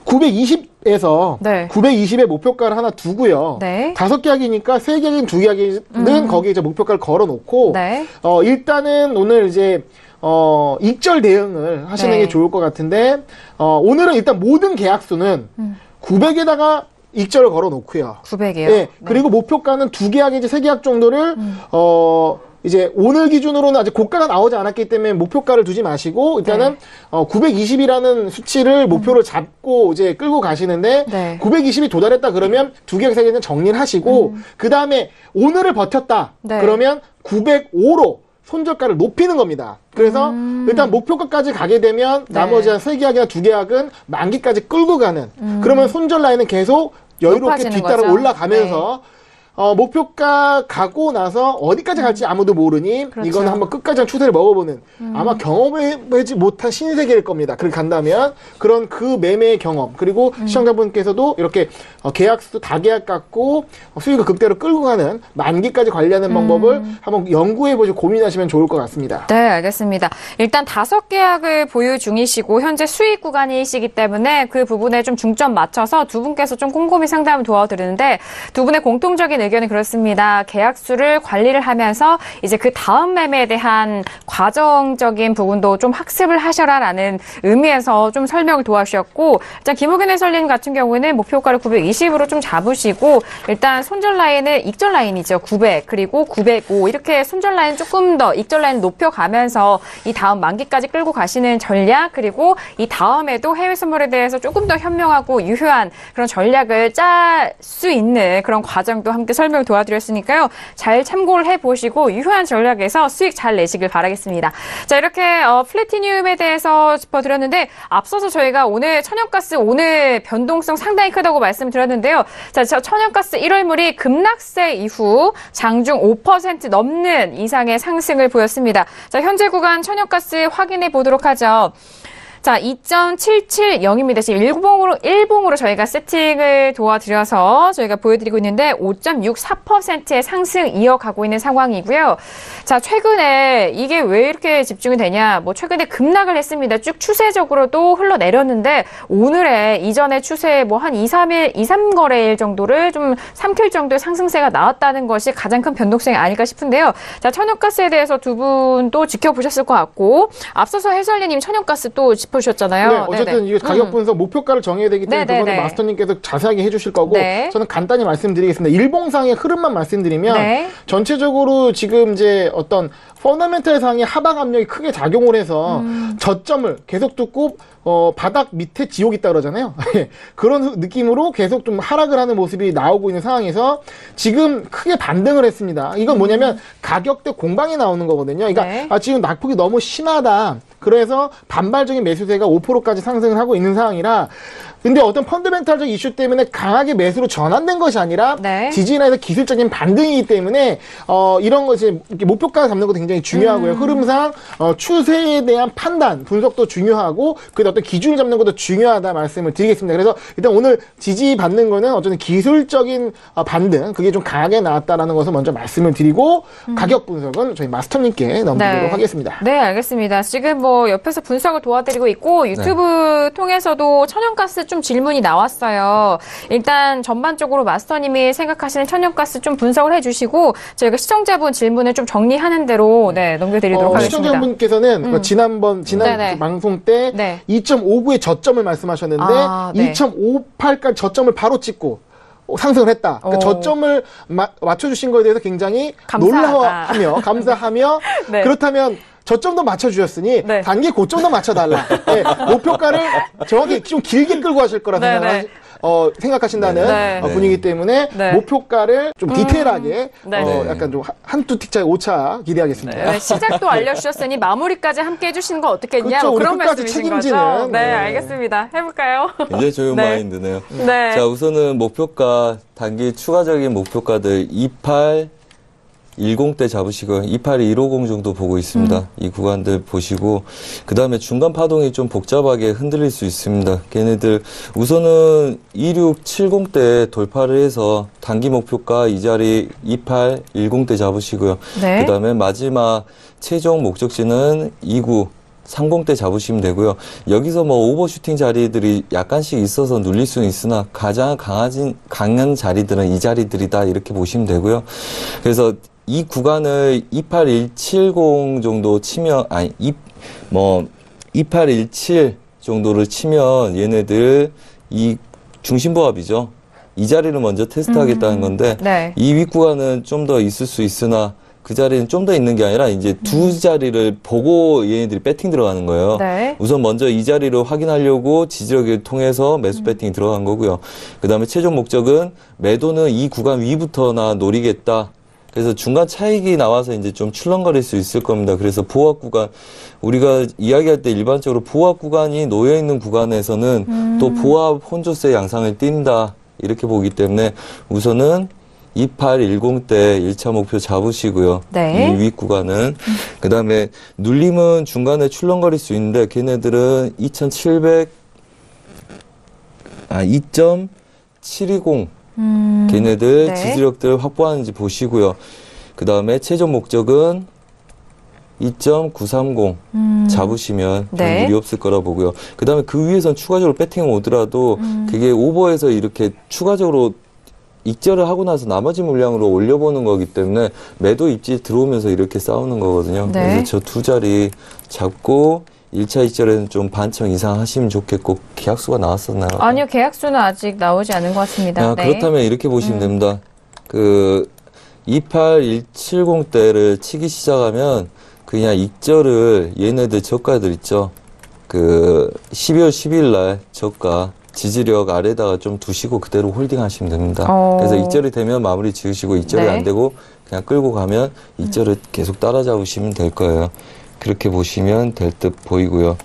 920에서 네. 920의 목표가를 하나 두고요. 네. 5계약이니까 3계약인 2계약은 거기에 이제 목표가를 걸어 놓고, 네. 일단은 오늘 이제, 익절 대응을 하시는 네. 게 좋을 것 같은데, 오늘은 일단 모든 계약수는 900에다가 익절을 걸어 놓고요. 900이요. 예. 그리고 목표가는 2계약인지 3계약 정도를, 이제 오늘 기준으로는 아직 고가가 나오지 않았기 때문에 목표가를 두지 마시고, 일단은, 920이라는 수치를 목표를 잡고 이제 끌고 가시는데, 네. 920이 도달했다 그러면 2계약, 3계약은 정리를 하시고, 그 다음에 오늘을 버텼다. 네. 그러면 905로 손절가를 높이는 겁니다. 그래서 일단 목표가까지 가게 되면 나머지 한 3계약이나 2계약은 만기까지 끌고 가는 그러면 손절 라인은 계속 여유롭게 높아지는 뒤따라 거죠. 올라가면서 목표가 가고 나서 어디까지 갈지 아무도 모르니 그렇죠. 이거는 한번 끝까지 추세를 먹어보는 아마 경험해보지 못한 신세계일 겁니다. 그렇게 간다면 그런 그 매매의 경험 그리고 시청자분께서도 이렇게 계약수 다계약 갖고 수익을 극대로 끌고 가는 만기까지 관리하는 방법을 한번 연구해보시고 고민하시면 좋을 것 같습니다. 네, 알겠습니다. 일단 5계약을 보유 중이시고 현재 수익 구간이시기 때문에 그 부분에 좀 중점 맞춰서 두 분께서 좀 꼼꼼히 상담을 도와드리는데 두 분의 공통적인 의견이 그렇습니다. 계약수를 관리를 하면서 이제 그 다음 매매에 대한 과정적인 부분도 좀 학습을 하셔라라는 의미에서 좀 설명을 도와주셨고 일단 김호균 해설위원 같은 경우에는 목표가를 920으로 좀 잡으시고 일단 손절 라인을 익절 라인이죠. 900 그리고 905 이렇게 손절 라인 조금 더 익절 라인 높여가면서 이 다음 만기까지 끌고 가시는 전략 그리고 이 다음에도 해외 선물에 대해서 조금 더 현명하고 유효한 그런 전략을 짤 수 있는 그런 과정도 함께 설명을 도와드렸으니까요. 잘 참고를 해보시고 유효한 전략에서 수익 잘 내시길 바라겠습니다. 자 이렇게 플래티늄에 대해서 짚어드렸는데 앞서서 저희가 오늘 천연가스 오늘 변동성 상당히 크다고 말씀드렸는데요. 자 천연가스 1월물이 급락세 이후 장중 5% 넘는 이상의 상승을 보였습니다. 자 현재 구간 천연가스 확인해 보도록 하죠. 자, 2.770입니다. 지금 일봉으로 저희가 세팅을 도와드려서 저희가 보여드리고 있는데 5.64%의 상승 이어가고 있는 상황이고요. 자, 최근에 이게 왜 이렇게 집중이 되냐? 뭐 최근에 급락을 했습니다. 쭉 추세적으로도 흘러내렸는데 오늘의 이전의 추세 뭐 한 2, 3거래일 정도를 좀 삼킬 정도의 상승세가 나왔다는 것이 가장 큰 변동성이 아닐까 싶은데요. 자, 천연가스에 대해서 두 분도 지켜보셨을 것 같고 앞서서 해설위원님 천연가스 또 짚어주셨잖아요. 네, 어쨌든 이게 가격 분석 목표가를 정해야 되기 때문에 그거는 마스터님께서 자세하게 해주실 거고 저는 간단히 말씀드리겠습니다. 일봉상의 흐름만 말씀드리면 전체적으로 지금 이제 어떤 펀더멘탈 상의 하방 압력이 크게 작용을 해서 저점을 계속 뚫고 바닥 밑에 지옥이 있다 그러잖아요. 그런 느낌으로 계속 좀 하락을 하는 모습이 나오고 있는 상황에서 지금 크게 반등을 했습니다. 이건 뭐냐면 가격대 공방이 나오는 거거든요. 그러니까 지금 낙폭이 너무 심하다. 그래서 반발적인 매수세가 5%까지 상승을 하고 있는 상황이라 근데 어떤 펀더멘탈적 이슈 때문에 강하게 매수로 전환된 것이 아니라 지지인에서 기술적인 반등이기 때문에 이런 것이 목표가 잡는 것도 굉장히 중요하고요. 흐름상 추세에 대한 판단, 분석도 중요하고 그래도 어떤 기준을 잡는 것도 중요하다 말씀을 드리겠습니다. 그래서 일단 오늘 지지받는 거는 어쨌든 기술적인 반등, 그게 좀 강하게 나왔다라는 것을 먼저 말씀을 드리고 가격 분석은 저희 마스터님께 넘기도록 하겠습니다. 네, 알겠습니다. 지금 뭐 옆에서 분석을 도와드리고 있고 유튜브 통해서도 천연가스 좀 질문이 나왔어요. 일단 전반적으로 마스터님이 생각하시는 천연가스 좀 분석을 해주시고 저희가 시청자분 질문을 좀 정리하는 대로 넘겨드리도록 하겠습니다. 시청자분께서는 지난 방송 때 2.59의 저점을 말씀하셨는데 2.58까지 저점을 바로 찍고 상승을 했다. 그러니까 저점을 맞춰주신 거에 대해서 굉장히 놀라워하며 감사하며 그렇다면 저점도 맞춰주셨으니 단기 고점도 맞춰달라. 목표가를 정확히 좀 길게 끌고 하실 거라 생각하신다는 분이기 때문에 목표가를 좀 디테일하게 약간 좀 한두 틱 차이 오차 기대하겠습니다. 시작도 알려주셨으니 마무리까지 함께 해주시는 거 어떻겠냐? 그렇죠, 뭐 그런 말씀이신 거죠. 네, 알겠습니다. 해볼까요? 굉장히 좋은 마인드네요. 자, 우선은 목표가 단기 추가적인 목표가들 2810대 잡으시고요. 28150 정도 보고 있습니다. 이 구간들 보시고 그 다음에 중간 파동이 좀 복잡하게 흔들릴 수 있습니다. 걔네들 우선은 2670대 돌파를 해서 단기 목표가 이 자리 2810대 잡으시고요. 그 다음에 마지막 최종 목적지는 2930대 잡으시면 되고요. 여기서 뭐 오버슈팅 자리들이 약간씩 있어서 눌릴 수는 있으나 가장 강한 자리들은 이 자리들이다 이렇게 보시면 되고요. 그래서 이 구간을 28170 정도 치면 2817 정도를 치면 얘네들 이 중심보합이죠. 이 자리를 먼저 테스트하겠다는 건데 이 윗구간은 좀 더 있을 수 있으나 그 자리는 좀 더 있는 게 아니라 이제 두 자리를 보고 얘네들이 배팅 들어가는 거예요. 우선 먼저 이 자리를 확인하려고 지지력을 통해서 매수 배팅이 들어간 거고요. 그 다음에 최종 목적은 매도는 이 구간 위부터나 노리겠다. 그래서 중간 차익이 나와서 이제 좀 출렁거릴 수 있을 겁니다. 그래서 보합 구간, 우리가 이야기할 때 일반적으로 보합 구간이 놓여있는 구간에서는 또 보합 혼조세 양상을 띈다. 이렇게 보기 때문에 우선은 2810대 1차 목표 잡으시고요. 네. 이 윗 구간은. 그 다음에 눌림은 중간에 출렁거릴 수 있는데 걔네들은 2.720 걔네들 네. 지지력들 확보하는지 보시고요. 그 다음에 최종 목적은 2.930 잡으시면 네. 무리 없을 거라 보고요. 그 다음에 그 위에선 추가적으로 배팅이 오더라도 그게 오버해서 이렇게 추가적으로 익절을 하고 나서 나머지 물량으로 올려보는 거기 때문에 매도 입지 들어오면서 이렇게 싸우는 거거든요. 네. 그래서 저 두 자리 잡고 1차 익절에는 좀 반청 이상 하시면 좋겠고 계약수가 나왔었나요? 아니요, 계약수는 아직 나오지 않은 것 같습니다. 네. 그렇다면 이렇게 보시면 됩니다. 그 28170대를 치기 시작하면 그냥 익절을 얘네들 저가들 있죠. 그 12월 10일 날 저가 지지력 아래다가 좀 두시고 그대로 홀딩 하시면 됩니다. 그래서 익절이 되면 마무리 지으시고 익절이 네. 안 되고 그냥 끌고 가면 익절을 계속 따라잡으시면 될 거예요. 그렇게 보시면 될 듯 보이고요.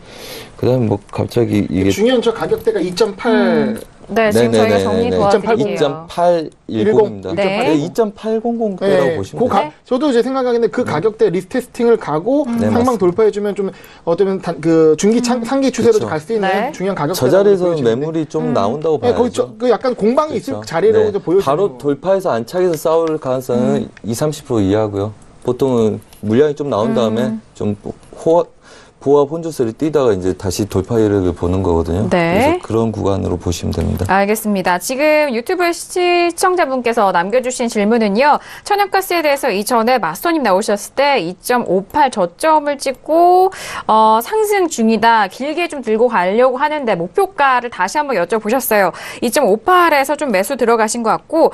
그 다음에 뭐 갑자기 이게 중요한 저 가격대가 2.8 네, 지금 저희가 정리 도와드릴게요. 2.810입니다. 네. 2.800대라고 보시면 돼요. 저도 이제 생각하겠는데 그 가격대 리스테스팅을 가고 네, 상방 맞습니다. 돌파해주면 좀 어쩌면 그 중기 상기 추세로 그렇죠. 갈 수 있는 네. 중요한 가격대. 저 자리에서는 매물이 좀 나온다고 네, 봐야죠. 거기 그 약간 공방이 있을 그렇죠. 자리라고 네. 보여지는 바로 거. 돌파해서 안착해서 싸울 가능성은 20-30% 이하고요. 보통은 물량이 좀 나온 다음에 좀 보합 혼조세를 뛰다가 이제 다시 돌파 이력을 보는 거거든요. 네. 그래서 그런 구간으로 보시면 됩니다. 알겠습니다. 지금 유튜브 시청자분께서 남겨주신 질문은요. 천연가스에 대해서 이전에 마스터님 나오셨을 때 2.58 저점을 찍고 상승 중이다. 길게 좀 들고 가려고 하는데 목표가를 다시 한번 여쭤보셨어요. 2.58에서 좀 매수 들어가신 것 같고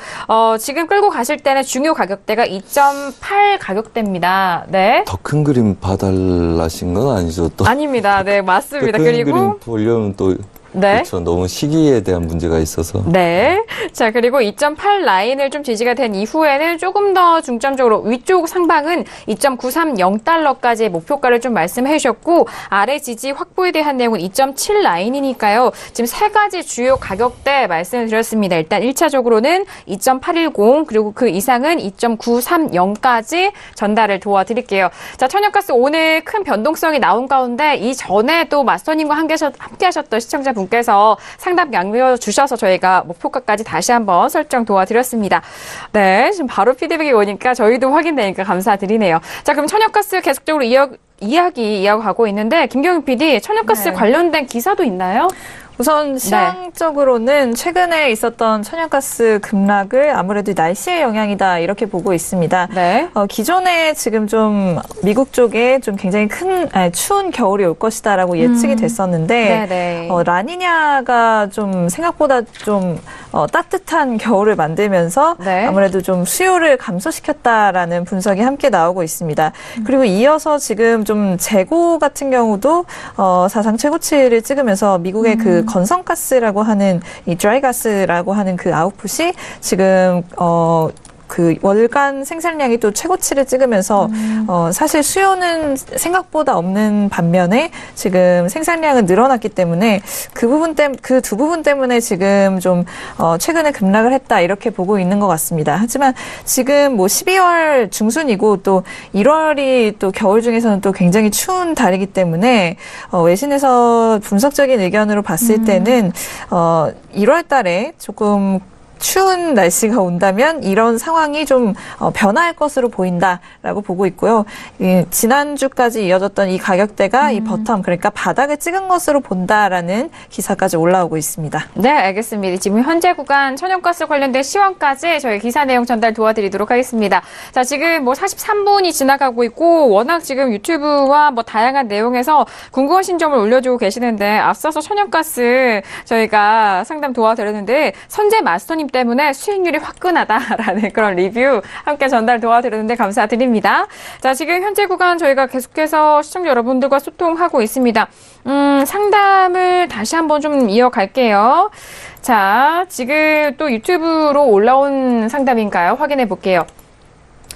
지금 끌고 가실 때는 중요 가격대가 2.8 가격대입니다. 네. 더 큰 그림 봐달라신 건 아니죠? 또 아닙니다. 네, 맞습니다. 큰 그리고 그림 보려면 또 네. 그렇죠. 너무 시기에 대한 문제가 있어서. 네. 자, 그리고 2.8 라인을 좀 지지가 된 이후에는 조금 더 중점적으로 위쪽 상방은 2.930달러까지의 목표가를 좀 말씀해 주셨고, 아래 지지 확보에 대한 내용은 2.7 라인이니까요. 지금 세 가지 주요 가격대 말씀을 드렸습니다. 일단 1차적으로는 2.810, 그리고 그 이상은 2.930까지 전달을 도와드릴게요. 자, 천연가스 오늘 큰 변동성이 나온 가운데 이전에 또 마스터님과 함께 하셨던 시청자분께서 상담 남겨주셔서 저희가 목표가까지 다시 한번 설정 도와드렸습니다. 네, 지금 바로 피드백이 오니까 저희도 확인되니까 감사드리네요. 자, 그럼 천연가스 계속적으로 이야기 이어가고 있는데 김경희 PD, 천연가스 네. 관련된 기사도 있나요? 우선 시장적으로는 최근에 있었던 천연가스 급락을 아무래도 날씨의 영향이다 이렇게 보고 있습니다. 네. 기존에 지금 좀 미국 쪽에 좀 굉장히 추운 겨울이 올 것이다라고 예측이 됐었는데 네네. 라니냐가 좀 생각보다 좀 따뜻한 겨울을 만들면서 네. 아무래도 좀 수요를 감소시켰다라는 분석이 함께 나오고 있습니다. 그리고 이어서 지금 좀 재고 같은 경우도 사상 최고치를 찍으면서 미국의 그 건성가스라고 하는 이 드라이가스라고 하는 그 아웃풋이 지금 그 월간 생산량이 또 최고치를 찍으면서 사실 수요는 생각보다 없는 반면에 지금 생산량은 늘어났기 때문에 그 두 부분 때문에 지금 좀 최근에 급락을 했다 이렇게 보고 있는 것 같습니다. 하지만 지금 뭐 12월 중순이고 또 1월이 또 겨울 중에서는 또 굉장히 추운 달이기 때문에 외신에서 분석적인 의견으로 봤을 때는 1월 달에 조금 추운 날씨가 온다면 이런 상황이 좀 변화할 것으로 보인다라고 보고 있고요. 지난주까지 이어졌던 이 가격대가 이 버텀, 그러니까 바닥을 찍은 것으로 본다라는 기사까지 올라오고 있습니다. 네, 알겠습니다. 지금 현재 구간 천연가스 관련된 시황까지 저희 기사 내용 전달 도와드리도록 하겠습니다. 자, 지금 뭐 43분이 지나가고 있고 워낙 지금 유튜브와 뭐 다양한 내용에서 궁금하신 점을 올려주고 계시는데 앞서서 천연가스 저희가 상담 도와드렸는데 선재 마스터님 때문에 수익률이 화끈하다라는 그런 리뷰 함께 전달 도와드렸는데 감사드립니다. 자, 지금 현재 구간 저희가 계속해서 시청자 여러분들과 소통하고 있습니다. 상담을 다시 한번 좀 이어갈게요. 자, 지금 또 유튜브로 올라온 상담인가요? 확인해 볼게요.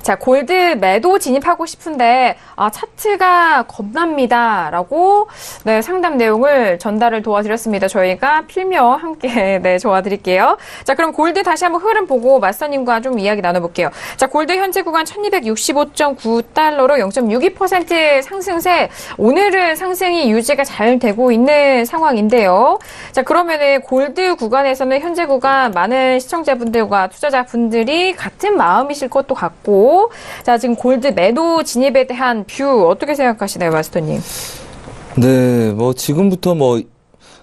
자, 골드 매도 진입하고 싶은데 차트가 겁납니다라고 네, 상담 내용을 전달을 도와드렸습니다. 저희가 필명 함께 네, 도와드릴게요. 자, 그럼 골드 다시 한번 흐름 보고 마스터님과 좀 이야기 나눠볼게요. 자, 골드 현재 구간 1265.9달러로 0.62% 상승세. 오늘은 상승이 유지가 잘 되고 있는 상황인데요. 자, 그러면은 골드 구간에서는 현재 구간 많은 시청자분들과 투자자분들이 같은 마음이실 것도 같고, 자, 지금 골드 매도 진입에 대한 뷰 어떻게 생각하시나요, 마스터님? 네, 뭐 지금부터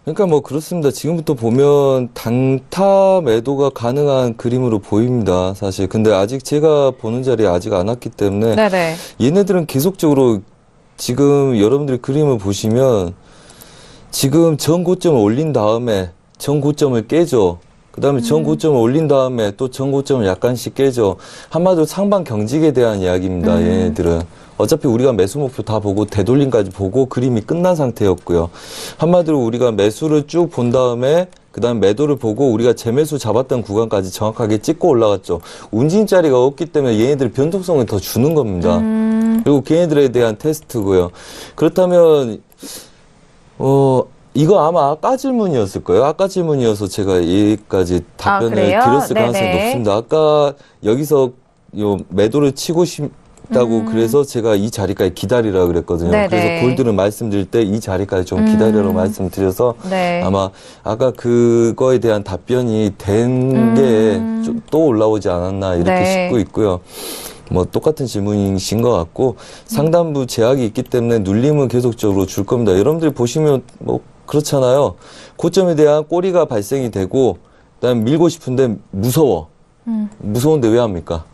그러니까 그렇습니다. 지금부터 보면 단타 매도가 가능한 그림으로 보입니다. 사실. 근데 아직 제가 보는 자리에 아직 안 왔기 때문에 네네. 얘네들은 계속적으로 지금 여러분들이 그림을 보시면 지금 전 고점을 올린 다음에 전 고점을 깨죠. 그 다음에 전 고점을 올린 다음에 또 전 고점을 약간씩 깨죠. 한마디로 상방 경직에 대한 이야기입니다. 얘네들은. 어차피 우리가 매수 목표 다 보고 되돌림까지 보고 그림이 끝난 상태였고요. 한마디로 우리가 매수를 쭉 본 다음에 그 다음 매도를 보고 우리가 재매수 잡았던 구간까지 정확하게 찍고 올라갔죠. 움직임자리가 없기 때문에 얘네들 변동성을 더 주는 겁니다. 그리고 걔네들에 대한 테스트고요. 그렇다면 이거 아마 아까 질문이었을 거예요. 아까 질문이어서 제가 여기까지 답변을 드렸을 가능성이 높습니다. 아까 여기서 요 매도를 치고 싶다고 그래서 제가 이 자리까지 기다리라 그랬거든요. 네네. 그래서 골드를 말씀드릴 때 이 자리까지 좀 기다리라고 말씀드려서 네. 아마 아까 그거에 대한 답변이 된 게 또 올라오지 않았나 이렇게 네. 싶고 있고요. 똑같은 질문이신 것 같고, 상단부 제약이 있기 때문에 눌림은 계속적으로 줄 겁니다. 여러분들이 보시면 그렇잖아요. 고점에 대한 꼬리가 발생이 되고, 그다음에 밀고 싶은데 무서워. 무서운데 왜 합니까?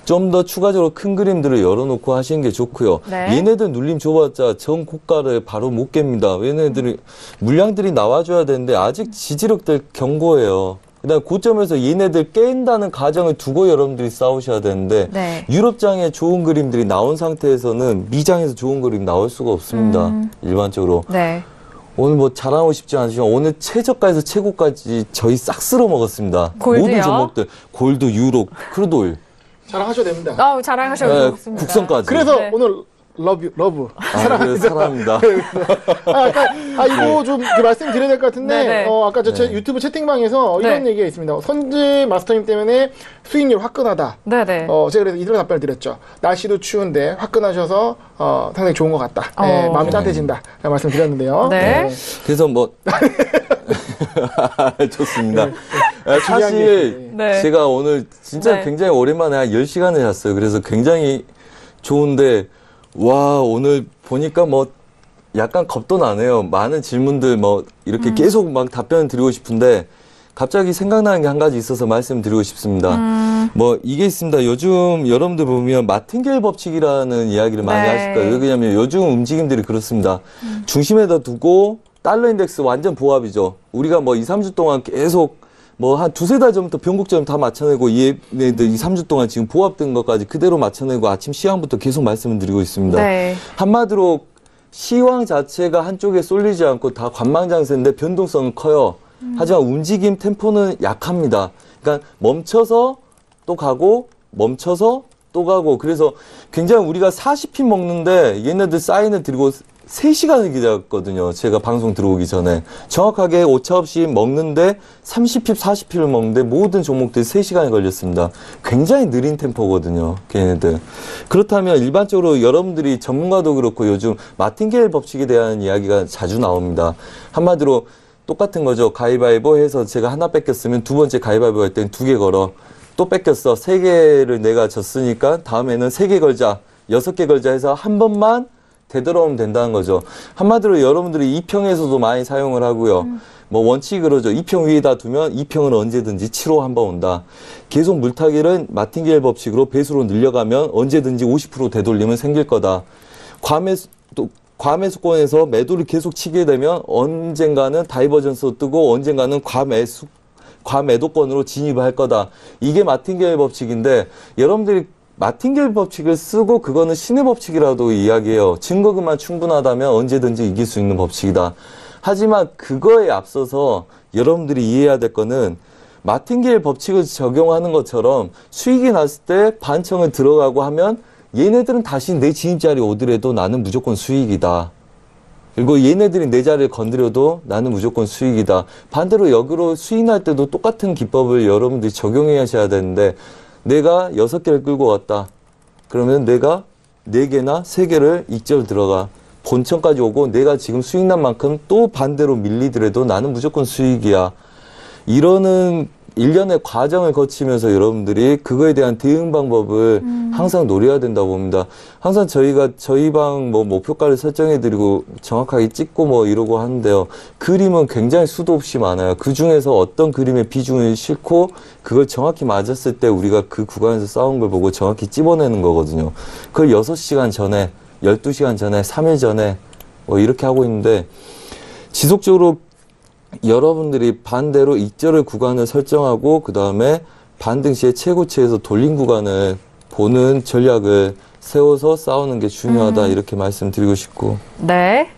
좀 더 추가적으로 큰 그림들을 열어놓고 하시는 게 좋고요. 네. 얘네들 눌림 줘봤자 전 고가를 바로 못 깹니다. 얘네들이 물량들이 나와줘야 되는데 아직 지지력들 견고해요. 그다음 고점에서 얘네들 깬다는 가정을 두고 여러분들이 싸우셔야 되는데 네. 유럽장에 좋은 그림들이 나온 상태에서는 미장에서 좋은 그림 나올 수가 없습니다. 일반적으로. 네. 오늘 자랑하고 싶지 않지만 오늘 최저가에서 최고까지 저희 싹 쓸어 먹었습니다. 골드요? 모든 종목들 골드, 유로, 크루드 오일. 자랑하셔도 됩니다. 자랑하셔도 좋습니다. 국선까지. 그래서 네. 오늘 러브. 사랑합니다. 이거 좀 말씀드려야 될 것 같은데, 네네. 아까 제 유튜브 채팅방에서 이런 네. 얘기가 있습니다. 선지 마스터님 때문에 수익률 화끈하다. 네네. 제가 그래서 이런 답변을 드렸죠. 날씨도 추운데 화끈하셔서, 상당히 좋은 것 같다. 네, 마음이 따뜻해진다. 라는 말씀 드렸는데요. 네. 그래서 좋습니다. 중요한 사실 네. 제가 오늘 진짜 네. 굉장히 오랜만에 한 10시간을 잤어요. 그래서 굉장히 좋은데 와 오늘 보니까 약간 겁도 나네요. 많은 질문들 이렇게 계속 답변을 드리고 싶은데 갑자기 생각나는 게 한 가지 있어서 말씀드리고 싶습니다. 이게 있습니다. 요즘 여러분들 보면 마틴겔 법칙이라는 이야기를 많이 네. 하실 거예요. 왜냐하면 요즘 움직임들이 그렇습니다. 중심에다 두고 달러 인덱스 완전 보합이죠. 우리가 2, 3주 동안 계속 한 두세 달 전부터 변곡점 다 맞춰내고 얘네들 2, 3주 동안 지금 보합된 것까지 그대로 맞춰내고 아침 시황부터 계속 말씀을 드리고 있습니다. 네. 한마디로 시황 자체가 한쪽에 쏠리지 않고 다 관망장세인데 변동성은 커요. 하지만 움직임 템포는 약합니다. 그러니까 멈춰서 또 가고 멈춰서 또 가고 그래서 굉장히 우리가 40핀 먹는데 얘네들 사인을 드리고 3시간을 기다렸거든요. 제가 방송 들어오기 전에. 정확하게 오차없이 먹는데 30핍, 40핍을 먹는데 모든 종목들이 3시간이 걸렸습니다. 굉장히 느린 템포거든요. 걔네들. 그렇다면 일반적으로 여러분들이 전문가도 그렇고 요즘 마틴겔 법칙에 대한 이야기가 자주 나옵니다. 한마디로 똑같은 거죠. 가위바위보 해서 제가 하나 뺏겼으면 두 번째 가위바위보 할 땐 2개 걸어. 또 뺏겼어. 3개를 내가 졌으니까 다음에는 3개 걸자. 6개 걸자 해서 한 번만 되돌아오면 된다는 거죠. 한마디로 여러분들이 2평에서도 많이 사용을 하고요. 원칙이 그러죠. 2평 위에다 두면 2평은 언제든지 7호 한 번 온다. 계속 물타기를 마틴겔 법칙으로 배수로 늘려가면 언제든지 50% 되돌림은 생길 거다. 과매수권에서 매도를 계속 치게 되면 언젠가는 다이버전스로 뜨고 언젠가는 과매도권으로 진입을 할 거다. 이게 마틴겔 법칙인데 여러분들이 마틴겔 법칙을 쓰고 그거는 신의 법칙이라도 이야기해요. 증거금만 충분하다면 언제든지 이길 수 있는 법칙이다. 하지만 그거에 앞서서 여러분들이 이해해야 될 거는 마틴게일 법칙을 적용하는 것처럼 수익이 났을 때 반청을 들어가고 하면 얘네들은 다시 내 진입자리에 오더라도 나는 무조건 수익이다. 그리고 얘네들이 내 자리를 건드려도 나는 무조건 수익이다. 반대로 역으로 수익 날 때도 똑같은 기법을 여러분들이 적용해야 되는데 내가 6개를 끌고 왔다. 그러면 내가 4개나 3개를 익절 들어가. 본청까지 오고 내가 지금 수익 난 만큼 또 반대로 밀리더라도 나는 무조건 수익이야. 이러는 일련의 과정을 거치면서 여러분들이 그거에 대한 대응 방법을 항상 노려야 된다고 봅니다. 항상 저희가 저희 방 목표가를 설정해드리고 정확하게 찍고 이러고 하는데요. 그림은 굉장히 수도 없이 많아요. 그 중에서 어떤 그림의 비중을 싣고 그걸 정확히 맞았을 때 우리가 그 구간에서 싸운 걸 보고 정확히 찝어내는 거거든요. 그걸 6시간 전에, 12시간 전에, 3일 전에 이렇게 하고 있는데 지속적으로 여러분들이 반대로 익절의 구간을 설정하고 그 다음에 반등 시에 최고치에서 돌린 구간을 보는 전략을 세워서 싸우는 게 중요하다 이렇게 말씀드리고 싶고. 네.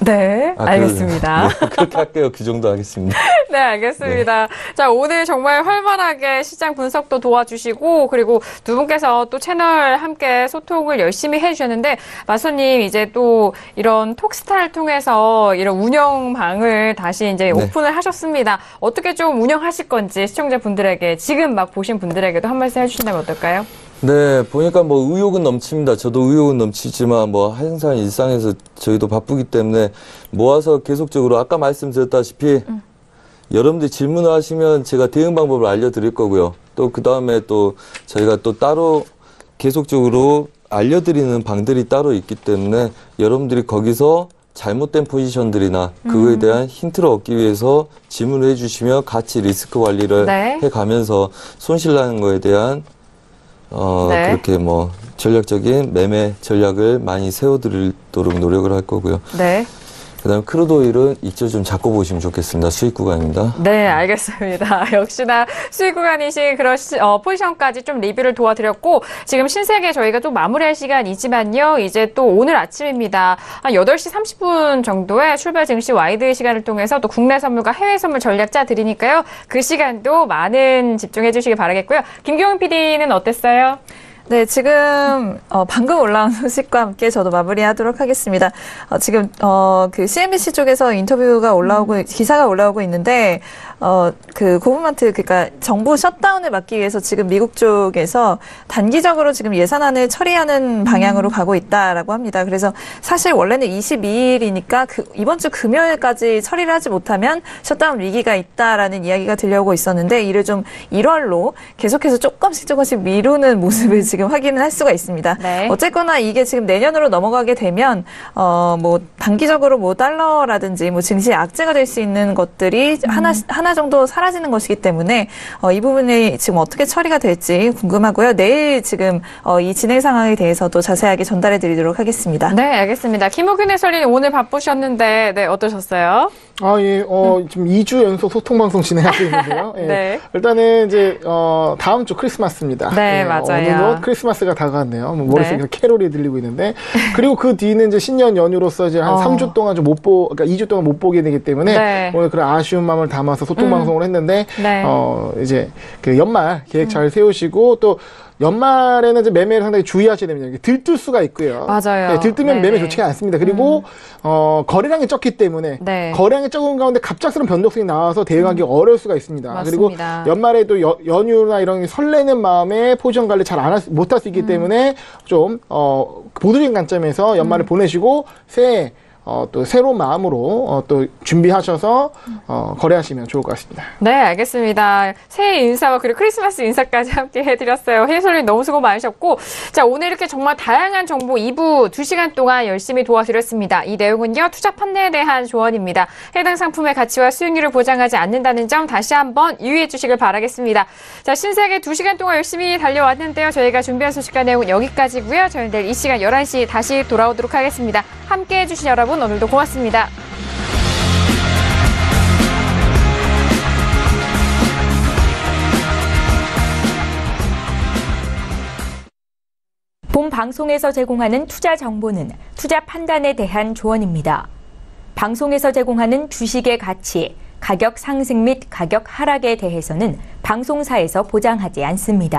네, 알겠습니다. 네, 그렇게 할게요. 그 정도 하겠습니다. 네, 알겠습니다. 네. 자, 오늘 정말 활발하게 시장 분석도 도와주시고, 그리고 두 분께서 또 채널 함께 소통을 열심히 해주셨는데, 마소님 이제 또 이런 톡스타를 통해서 이런 운영방을 다시 이제 오픈을 하셨습니다. 어떻게 좀 운영하실 건지 시청자분들에게, 지금 막 보신 분들에게도 한 말씀 해주신다면 어떨까요? 네, 보니까 의욕은 넘칩니다. 저도 의욕은 넘치지만 항상 일상에서 저희도 바쁘기 때문에 모아서 계속적으로 아까 말씀드렸다시피 여러분들이 질문을 하시면 제가 대응 방법을 알려드릴 거고요. 또 그 다음에 또 저희가 또 따로 계속적으로 알려드리는 방들이 따로 있기 때문에 여러분들이 거기서 잘못된 포지션들이나 그거에 대한 힌트를 얻기 위해서 질문을 해주시면 같이 리스크 관리를 해가면서 손실나는 거에 대한 그렇게 전략적인 매매 전략을 많이 세워드리도록 노력을 할 거고요. 네. 그 다음에 크루드 오일은 익절 좀 잡고 보시면 좋겠습니다. 수익 구간입니다. 네, 알겠습니다. 역시나 수익 구간이신 그런 포지션까지 좀 리뷰를 도와드렸고, 지금 신세계 저희가 좀 마무리할 시간이지만요. 이제 또 오늘 아침입니다. 한 8시 30분 정도에 출발 증시 와이드 시간을 통해서 또 국내 선물과 해외 선물 전략 짜 드리니까요. 그 시간도 많은 집중해 주시기 바라겠고요. 김경훈 PD는 어땠어요? 네, 지금 방금 올라온 소식과 함께 저도 마무리하도록 하겠습니다. 지금 그 CNBC 쪽에서 인터뷰가 올라오고 기사가 올라오고 있는데 그 고브먼트 그러니까 정부 셧다운을 막기 위해서 지금 미국 쪽에서 단기적으로 지금 예산안을 처리하는 방향으로 가고 있다라고 합니다. 그래서 사실 원래는 22일이니까 이번 주 금요일까지 처리를 하지 못하면 셧다운 위기가 있다라는 이야기가 들려오고 있었는데 이를 좀 1월로 계속해서 조금씩 미루는 모습을 지금 확인을 할 수가 있습니다. 네. 어쨌거나 이게 지금 내년으로 넘어가게 되면 단기적으로 달러라든지 증시 악재가 될 수 있는 것들이 하나 정도 사라지는 것이기 때문에 이 부분이 지금 어떻게 처리가 될지 궁금하고요. 내일 지금 이 진행 상황에 대해서도 자세하게 전달해 드리도록 하겠습니다. 네, 알겠습니다. 김호균 해설위원 오늘 바쁘셨는데 어떠셨어요? 예, 지금 2주 연속 소통방송 진행하고 있는데요. 예. 네. 일단은 이제, 다음 주 크리스마스입니다. 네, 맞아요. 어느덧 크리스마스가 다가왔네요. 머릿속에 캐롤이 들리고 있는데. 그리고 그 뒤는 이제 신년 연휴로서 이제 한 3주 동안 그러니까 2주 동안 못 보게 되기 때문에 오늘 그런 아쉬운 마음을 담아서 소통방송을 했는데, 이제 그 연말 계획 잘 세우시고 또 연말에는 이제 매매를 상당히 주의하셔야 됩니다. 들뜰 수가 있고요. 맞아요. 네, 들뜨면 매매 좋지가 않습니다. 그리고 거래량이 적기 때문에 거래량이 적은 가운데 갑작스러운 변동성이 나와서 대응하기 어려울 수가 있습니다. 맞습니다. 그리고 연말에도 연휴나 이런 설레는 마음에 포지션 관리 잘 못할 수 있기 때문에 좀 보수적인 관점에서 연말을 보내시고 새해 또 새로운 마음으로 또 준비하셔서 거래하시면 좋을 것 같습니다. 네, 알겠습니다. 새해 인사와 그리고 크리스마스 인사까지 함께 해드렸어요. 해설님 너무 수고 많으셨고, 자, 오늘 이렇게 정말 다양한 정보 2부 2시간 동안 열심히 도와드렸습니다. 이 내용은요, 투자 판례에 대한 조언입니다. 해당 상품의 가치와 수익률을 보장하지 않는다는 점 다시 한번 유의해 주시길 바라겠습니다. 자, 신세계 2시간 동안 열심히 달려왔는데요. 저희가 준비한 소식과 내용은 여기까지고요. 저희는 내일 이 시간 11시 다시 돌아오도록 하겠습니다. 함께 해주신 여러분, 오늘도 고맙습니다. 본 방송에서 제공하는 투자 정보는 투자 판단에 대한 조언입니다. 방송에서 제공하는 주식의 가치, 가격 상승 및 가격 하락에 대해서는 방송사에서 보장하지 않습니다.